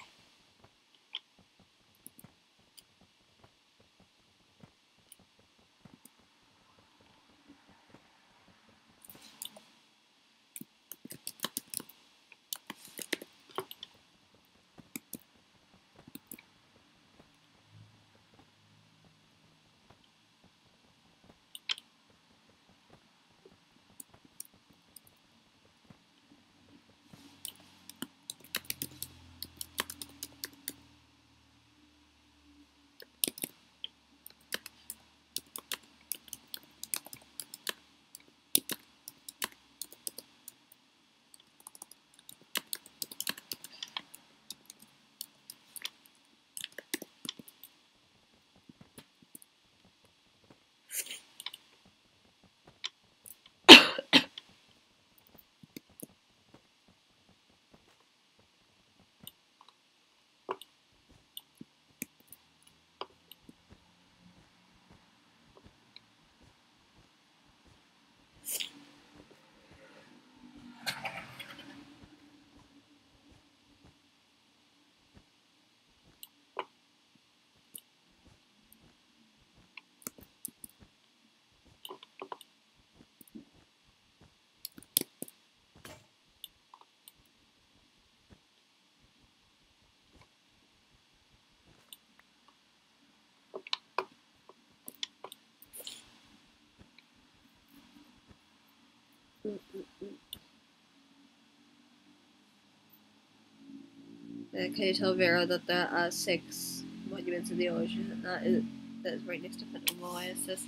Can you tell Vera that there are 6 monuments in the ocean, and that is right next to Phantom Oasis?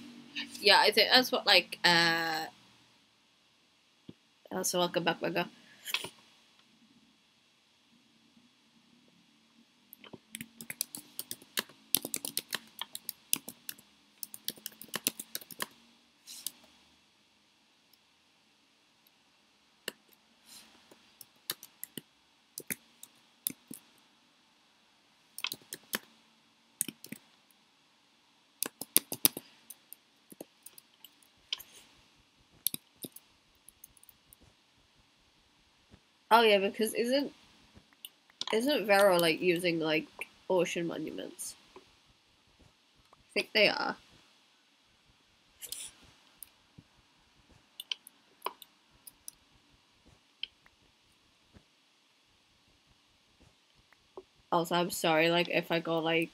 Yeah, I think that's what like so welcome back, Mega. Oh yeah, because isn't Vero like using like ocean monuments? I think they are. Also, I'm sorry, like if I go like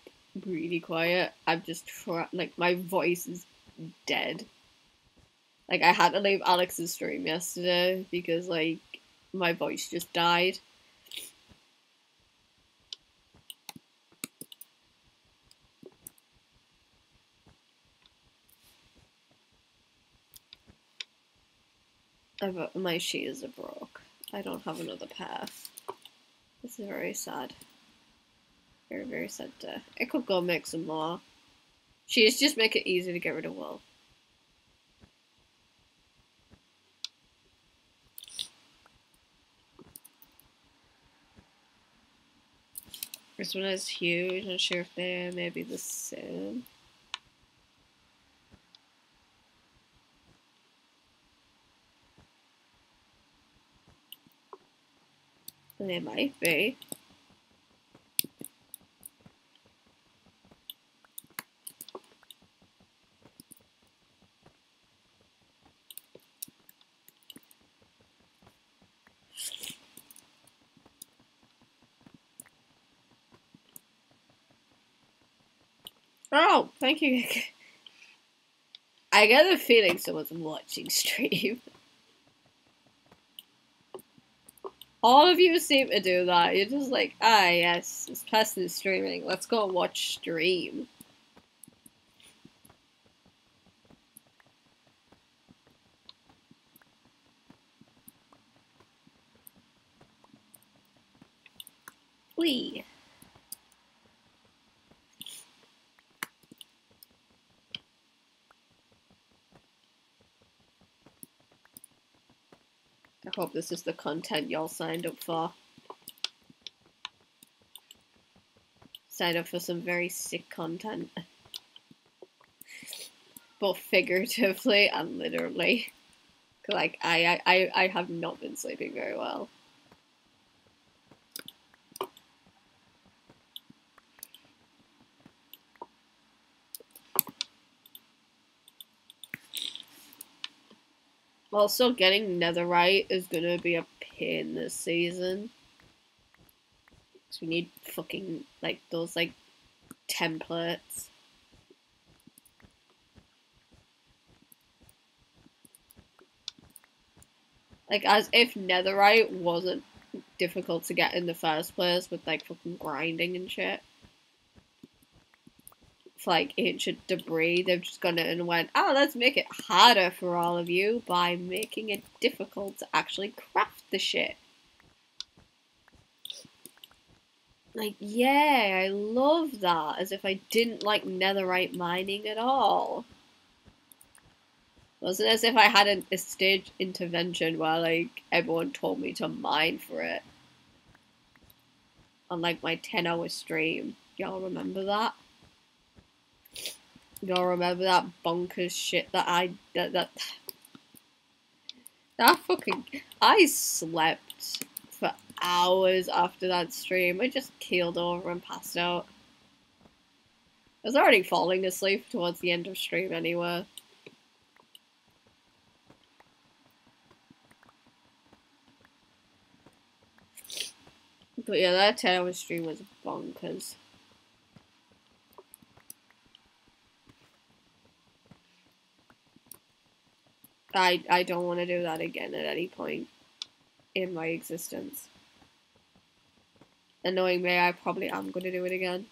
really quiet, I'm just like my voice is dead. Like I had to leave Alex's stream yesterday because like my voice just died. My shears are broke. I don't have another pair. This is very sad. Very, very sad. I could go make some more. Shears just make it easy to get rid of wool. This one is huge. Not sure if they're maybe the same. They might be. Oh, thank you. I get the feeling someone's watching stream. All of you seem to do that. You're just like, ah, yes, this person is streaming. Let's go watch stream. Wee. I hope this is the content y'all signed up for. Signed up for some very sick content. Both figuratively and literally. Like, I have not been sleeping very well. Also, getting netherite is gonna be a pain this season. Because we need fucking, like, those, like, templates. Like, as if netherite wasn't difficult to get in the first place with, like, fucking grinding and shit. For, like, ancient debris, they've just gone in and went, oh, let's make it harder for all of you by making it difficult to actually craft the shit. Like, yeah, I love that. As if I didn't like netherite mining at all. It wasn't as if I had a stage intervention where, like, everyone told me to mine for it. On, like, my 10-hour stream. Y'all remember that? Y'all remember that bonkers shit that that fucking... I slept for hours after that stream. I just keeled over and passed out. I was already falling asleep towards the end of stream anyway. But yeah, that 10-hour stream was bonkers. I don't want to do that again at any point in my existence. And knowing me, I probably am going to do it again.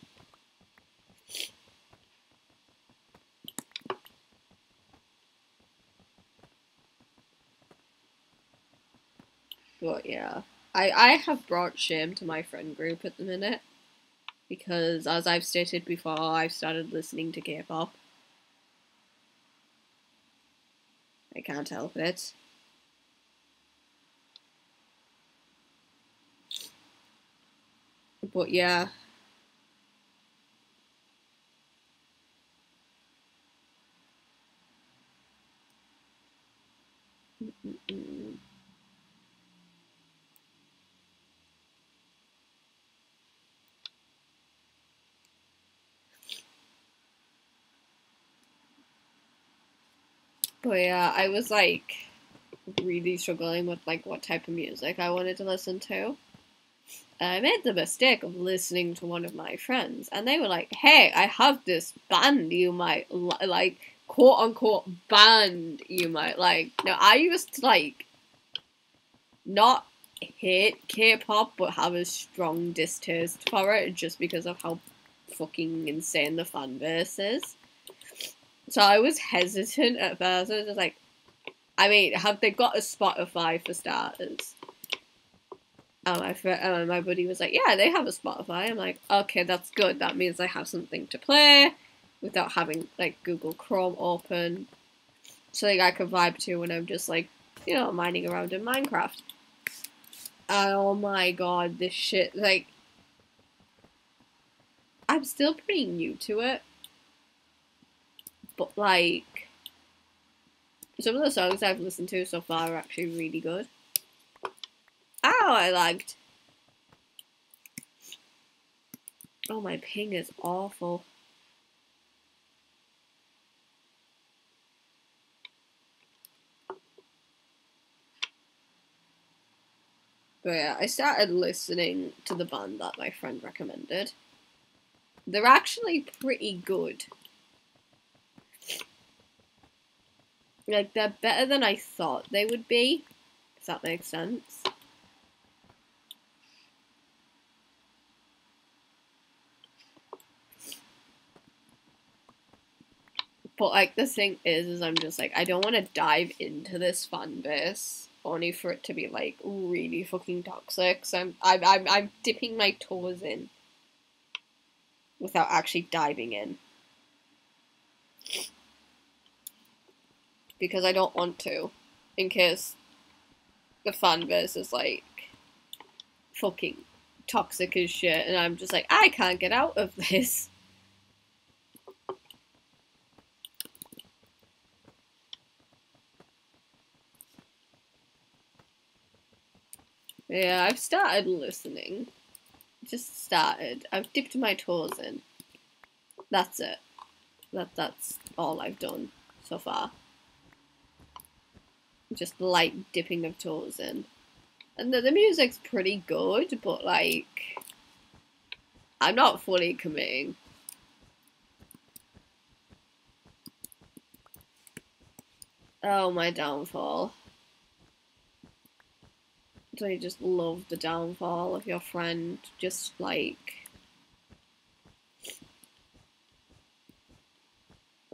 But yeah, I have brought shame to my friend group at the minute. Because as I've stated before, I've started listening to K-pop. I can't help it. But yeah. But yeah, I was like really struggling with like what type of music I wanted to listen to. I made the mistake of listening to one of my friends, and they were like, "Hey, I have this band you might like, quote unquote band you might like." Now, I used to like not hate K-pop, but have a strong distaste for it just because of how fucking insane the fan base is. So I was hesitant at first. I was just like, I mean, have they got a Spotify for starters? And my buddy was like, yeah, they have a Spotify. I'm like, okay, that's good. That means I have something to play without having, like, Google Chrome open. Something I can vibe to when I'm just, like, you know, mining around in Minecraft. And oh my god, this shit, like, I'm still pretty new to it. But, like, some of the songs I've listened to so far are actually really good. Oh, I lagged. Oh, my ping is awful. But yeah, I started listening to the band that my friend recommended. They're actually pretty good. Like, they're better than I thought they would be, if that makes sense. But, like, the thing is I'm just like, I don't want to dive into this fan base only for it to be, like, really fucking toxic. So I'm dipping my toes in without actually diving in. Because I don't want to, in case the fan base is, like, fucking toxic as shit, and I'm just like, I can't get out of this. Yeah, I've started listening. Just started. I've dipped my toes in. That's it. That's all I've done so far. Just light dipping of toes in. And the music's pretty good, but like, I'm not fully committing. Oh, my downfall. Don't you just love the downfall of your friend just like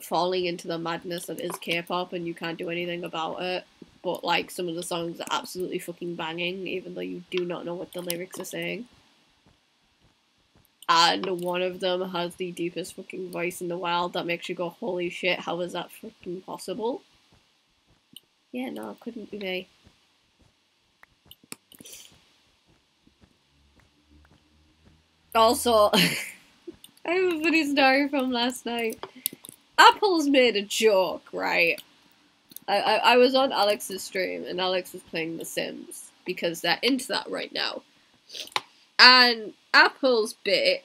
falling into the madness that is K-pop and you can't do anything about it? But like, some of the songs are absolutely fucking banging, even though you do not know what the lyrics are saying. And one of them has the deepest fucking voice in the world that makes you go, holy shit, how is that fucking possible? Yeah, no, it couldn't be me. Also, I have a funny story from last night. Apple's made a joke, right? I was on Alex's stream and Alex was playing The Sims because they're into that right now. And Apple's bit,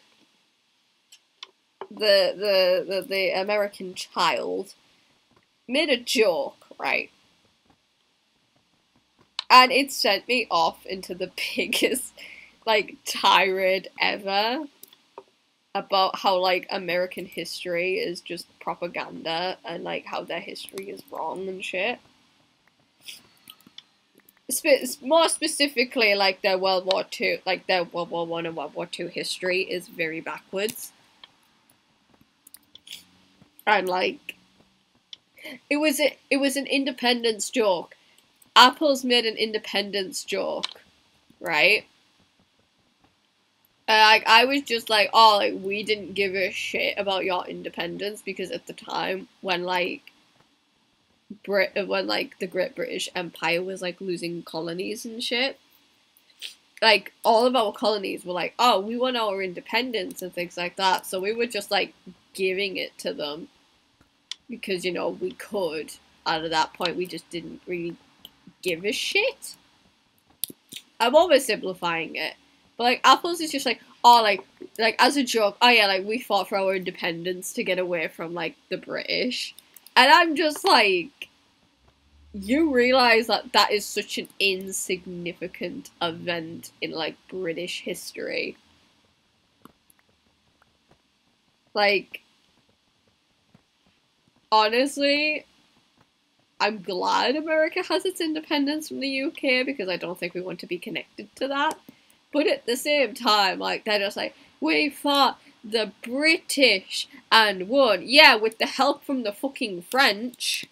the American child, made a joke, right? And it sent me off into the biggest, like, tirade ever about how, like, American history is just propaganda and, like, how their history is wrong and shit. More specifically, like, their World War II, like, their World War I and World War II history is very backwards. And, like, it was an independence joke. Apple's made an independence joke, right? Like, I was just like, oh, like, we didn't give a shit about your independence because at the time when, like, the Great British Empire was, like, losing colonies and shit, like, all of our colonies were like, oh, we want our independence and things like that, so we were just, like, giving it to them because, you know, we could. At that point, we just didn't really give a shit. I'm oversimplifying it. But, like, Apple's is just like, oh, like, as a joke, oh yeah, like, we fought for our independence to get away from, like, the British. And I'm just like, you realize that that is such an insignificant event in, like, British history. Like, honestly, I'm glad America has its independence from the UK because I don't think we want to be connected to that. But at the same time, like, they're just like, we fought the British and won. Yeah, with the help from the fucking French.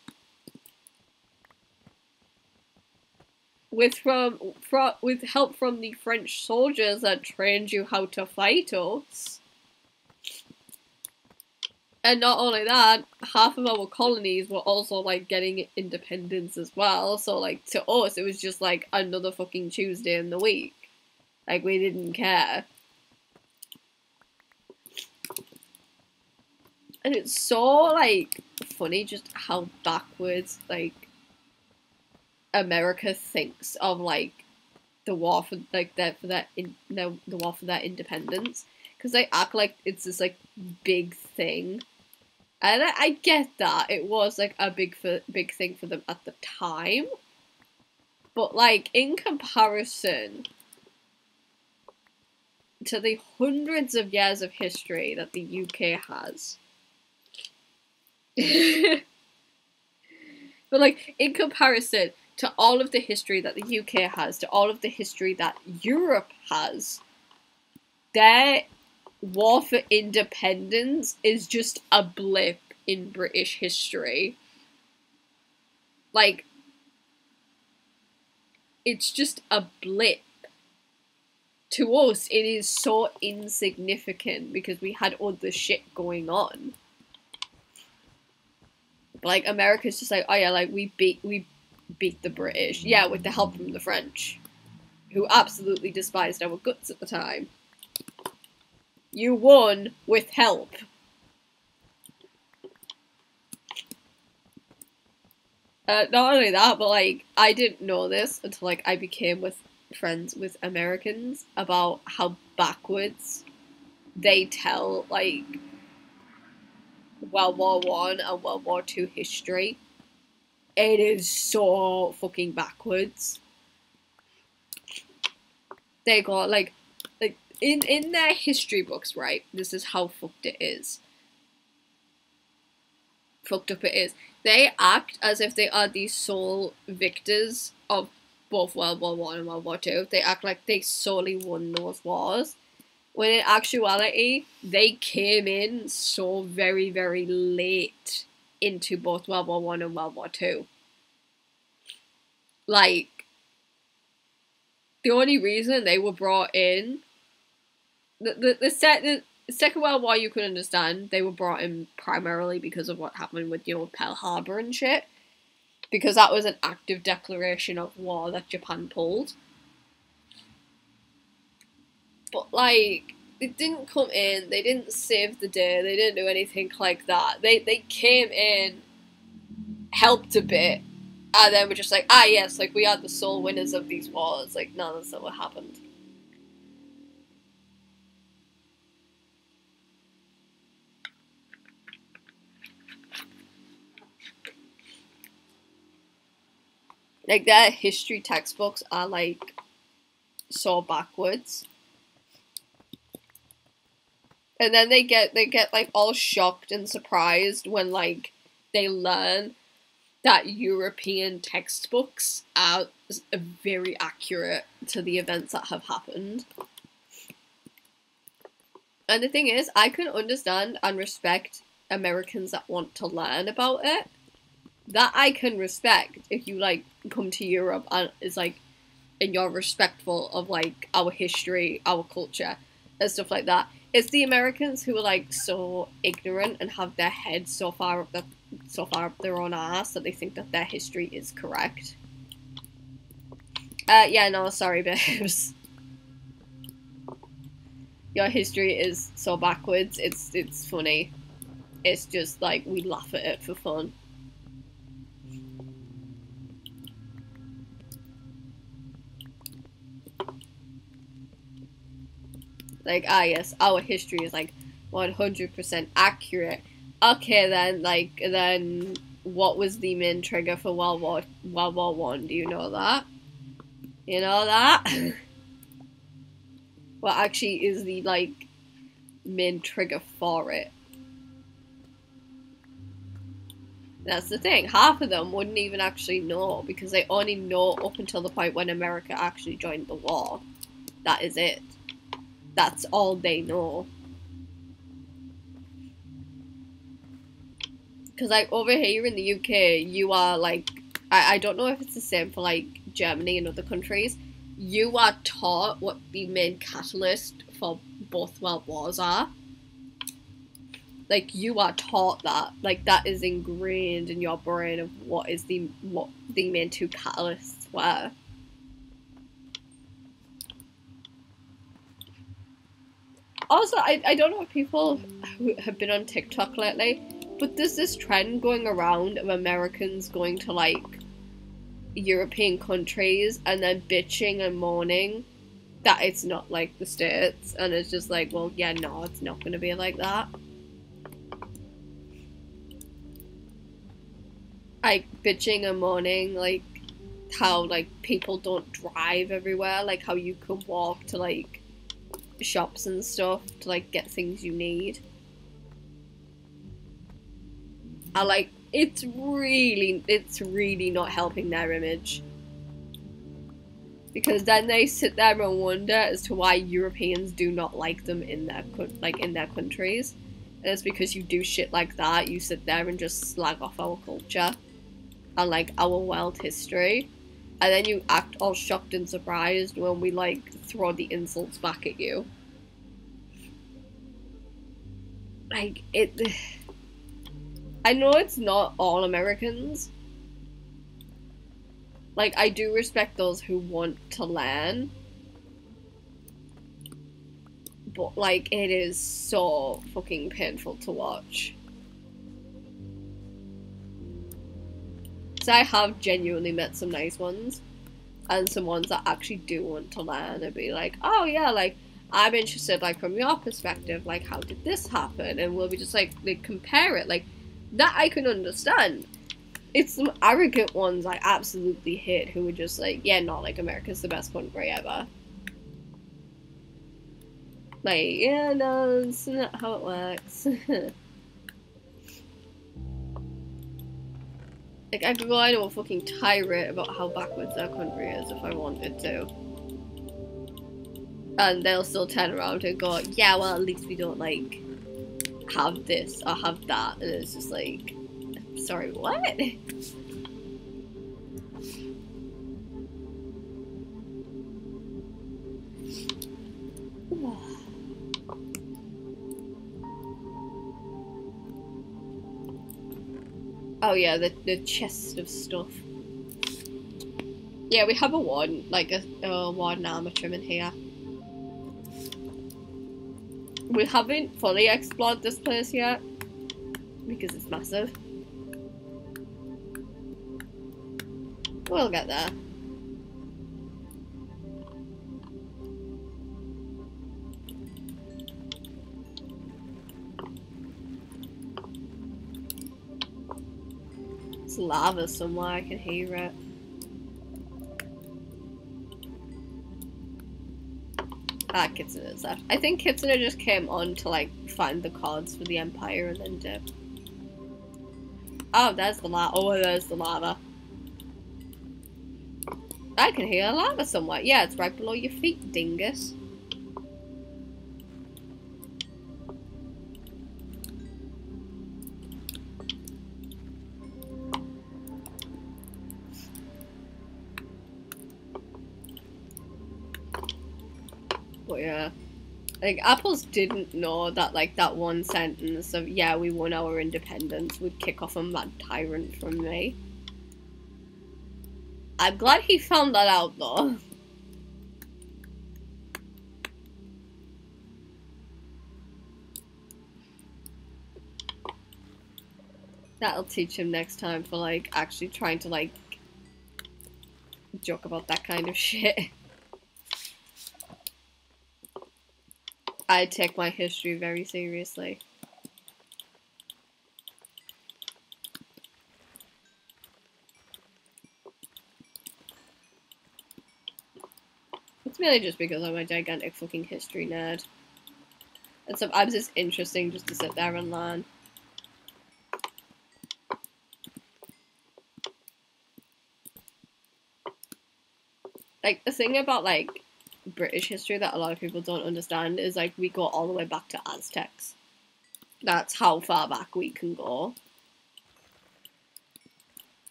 With help from the French soldiers that trained you how to fight us. And not only that, half of our colonies were also, like, getting independence as well. So, like, to us, it was just, like, another fucking Tuesday in the week. Like, we didn't care. And it's so, like, funny just how backwards, like, America thinks of, like, the war for, like, the war for their independence. Because they act like it's this, like, big thing. And I get that. It was, like, a big thing for them at the time. But, like, in comparison to the hundreds of years of history that the UK has. But, like, in comparison to all of the history that the UK has, to all of the history that Europe has, their war for independence is just a blip in British history. Like, it's just a blip. To us, it is so insignificant because we had other shit going on. Like, America's just like, oh yeah, like, we beat the British. Yeah, with the help from the French, who absolutely despised our guts at the time. You won with help. Not only that, but, like, I didn't know this until, like, I became friends with Americans about how backwards they tell, like, World War I and World War II history. It is so fucking backwards. They got, like in their history books, right? This is how fucked it is. Fucked up it is. They act as if they are the sole victors of both World War I and World War II. They act like they solely won those wars. When in actuality, they came in so very, very late into both World War I and World War II. Like, the only reason they were brought in... The Second World War, you could understand, they were brought in primarily because of what happened with, you know, Pearl Harbor and shit. Because that was an active declaration of war that Japan pulled. But, like, they didn't come in, they didn't save the day, they didn't do anything like that. They came in, helped a bit, and then were just like, ah yes, like, we are the sole winners of these wars. Like, no, that's not what happened. Like, their history textbooks are, like, so backwards. And then they get like all shocked and surprised when, like, they learn that European textbooks are very accurate to the events that have happened. And the thing is, I can understand and respect Americans that want to learn about it. That I can respect if you, like, come to Europe and is like, and you're respectful of, like, our history, our culture, and stuff like that. It's the Americans who are, like, so ignorant and have their heads so far up their own ass that they think that their history is correct. Yeah, no, sorry, babes. Your history is so backwards. It's funny. It's just, like, we laugh at it for fun. Like, ah yes, our history is, like, 100% accurate. Okay then, like, then what was the main trigger for World War One? Do you know that? You know that? What actually is the like main trigger for it? That's the thing. Half of them wouldn't even actually know because they only know up until the point when America actually joined the war. That is it. That's all they know. Because, like, over here in the UK, you are, like, I don't know if it's the same for, like, Germany and other countries. You are taught what the main catalyst for both world wars are. Like, you are taught that. Like, that is ingrained in your brain of what the main two catalysts were. Also, I don't know if people who have been on TikTok lately, but there's this trend going around of Americans going to, like, European countries and then bitching and moaning that it's not like the States, and it's just like, well, yeah, no, it's not gonna be like that. Like, bitching and moaning, like, how, like, people don't drive everywhere, like, how you could walk to, like, shops and stuff to, like, get things you need. I, like, it's really not helping their image. Because then they sit there and wonder as to why Europeans do not like them in their countries. And it's because you do shit like that, you sit there and just slag off our culture and, like, our world history. And then you act all shocked and surprised when we, like, throw the insults back at you. Like, I know it's not all Americans. Like, I do respect those who want to learn. But, like, it is so fucking painful to watch. So I have genuinely met some nice ones. And some ones that actually do want to learn and be like, oh yeah, like, I'm interested, like, from your perspective, like, how did this happen? And we'll be just like compare it. Like, that I can understand. It's some arrogant ones I absolutely hate who are just like, yeah, no, like, America's the best country ever. Like, yeah, no, it's not how it works. Like, I could go on a fucking tirade about how backwards their country is if I wanted to. And they'll still turn around and go, yeah, well, at least we don't, like, have this or have that. And it's just like, sorry, what? Oh yeah, the chest of stuff. Yeah, we have a warden, like a warden armor trim in here. We haven't fully explored this place yet, because it's massive. We'll get there. There's lava somewhere, I can hear it. Ah, Kitsune's left. I think Kitsune just came on to, like, find the cards for the Empire and then dip. Oh, there's the lava. Oh, there's the lava. I can hear lava somewhere. Yeah, it's right below your feet, dingus. But yeah. Like, Apples didn't know that, like, that one sentence of, yeah, we won our independence would kick off a mad tyrant from me. I'm glad he found that out, though. That'll teach him next time for, like, actually trying to, like, joke about that kind of shit. I take my history very seriously. really just because I'm a gigantic fucking history nerd. And sometimes it's interesting just to sit there and learn. Like, the thing about, like, British history that a lot of people don't understand is, like, we go all the way back to Aztecs. That's how far back we can go.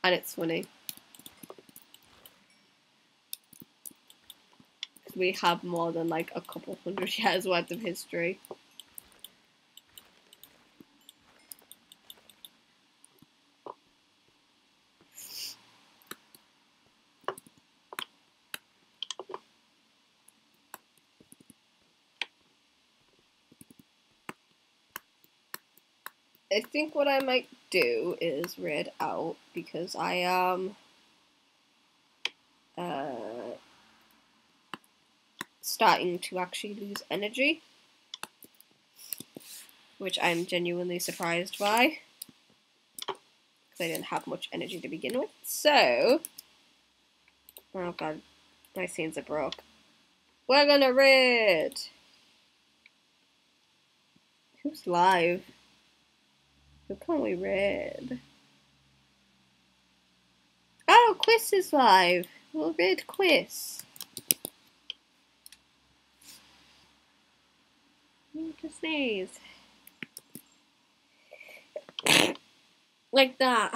And it's funny. We have more than, like, a couple hundred years worth of history. I think what I might do is read out because I am starting to actually lose energy, which I'm genuinely surprised by because I didn't have much energy to begin with. So, oh god, my scenes are broke. We're gonna read. Who's live? Who can we read? Oh, Quiz is live. We'll read Quiz. Need to sneeze. Like that.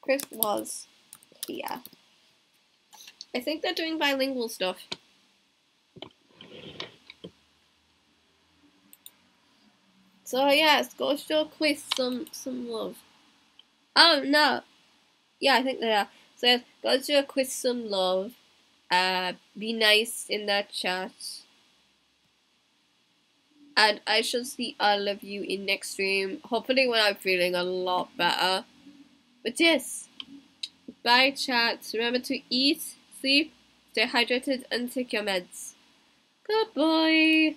Chris was here. I think they're doing bilingual stuff. So yes, go show Quiz some love. Oh no. Yeah, I think they are. So yes, go show Quiz some love. Be nice in that chat. And I shall see all of you in next stream. Hopefully when I'm feeling a lot better. But yes. Bye chat. Remember to eat, sleep, stay hydrated, and take your meds. Goodbye.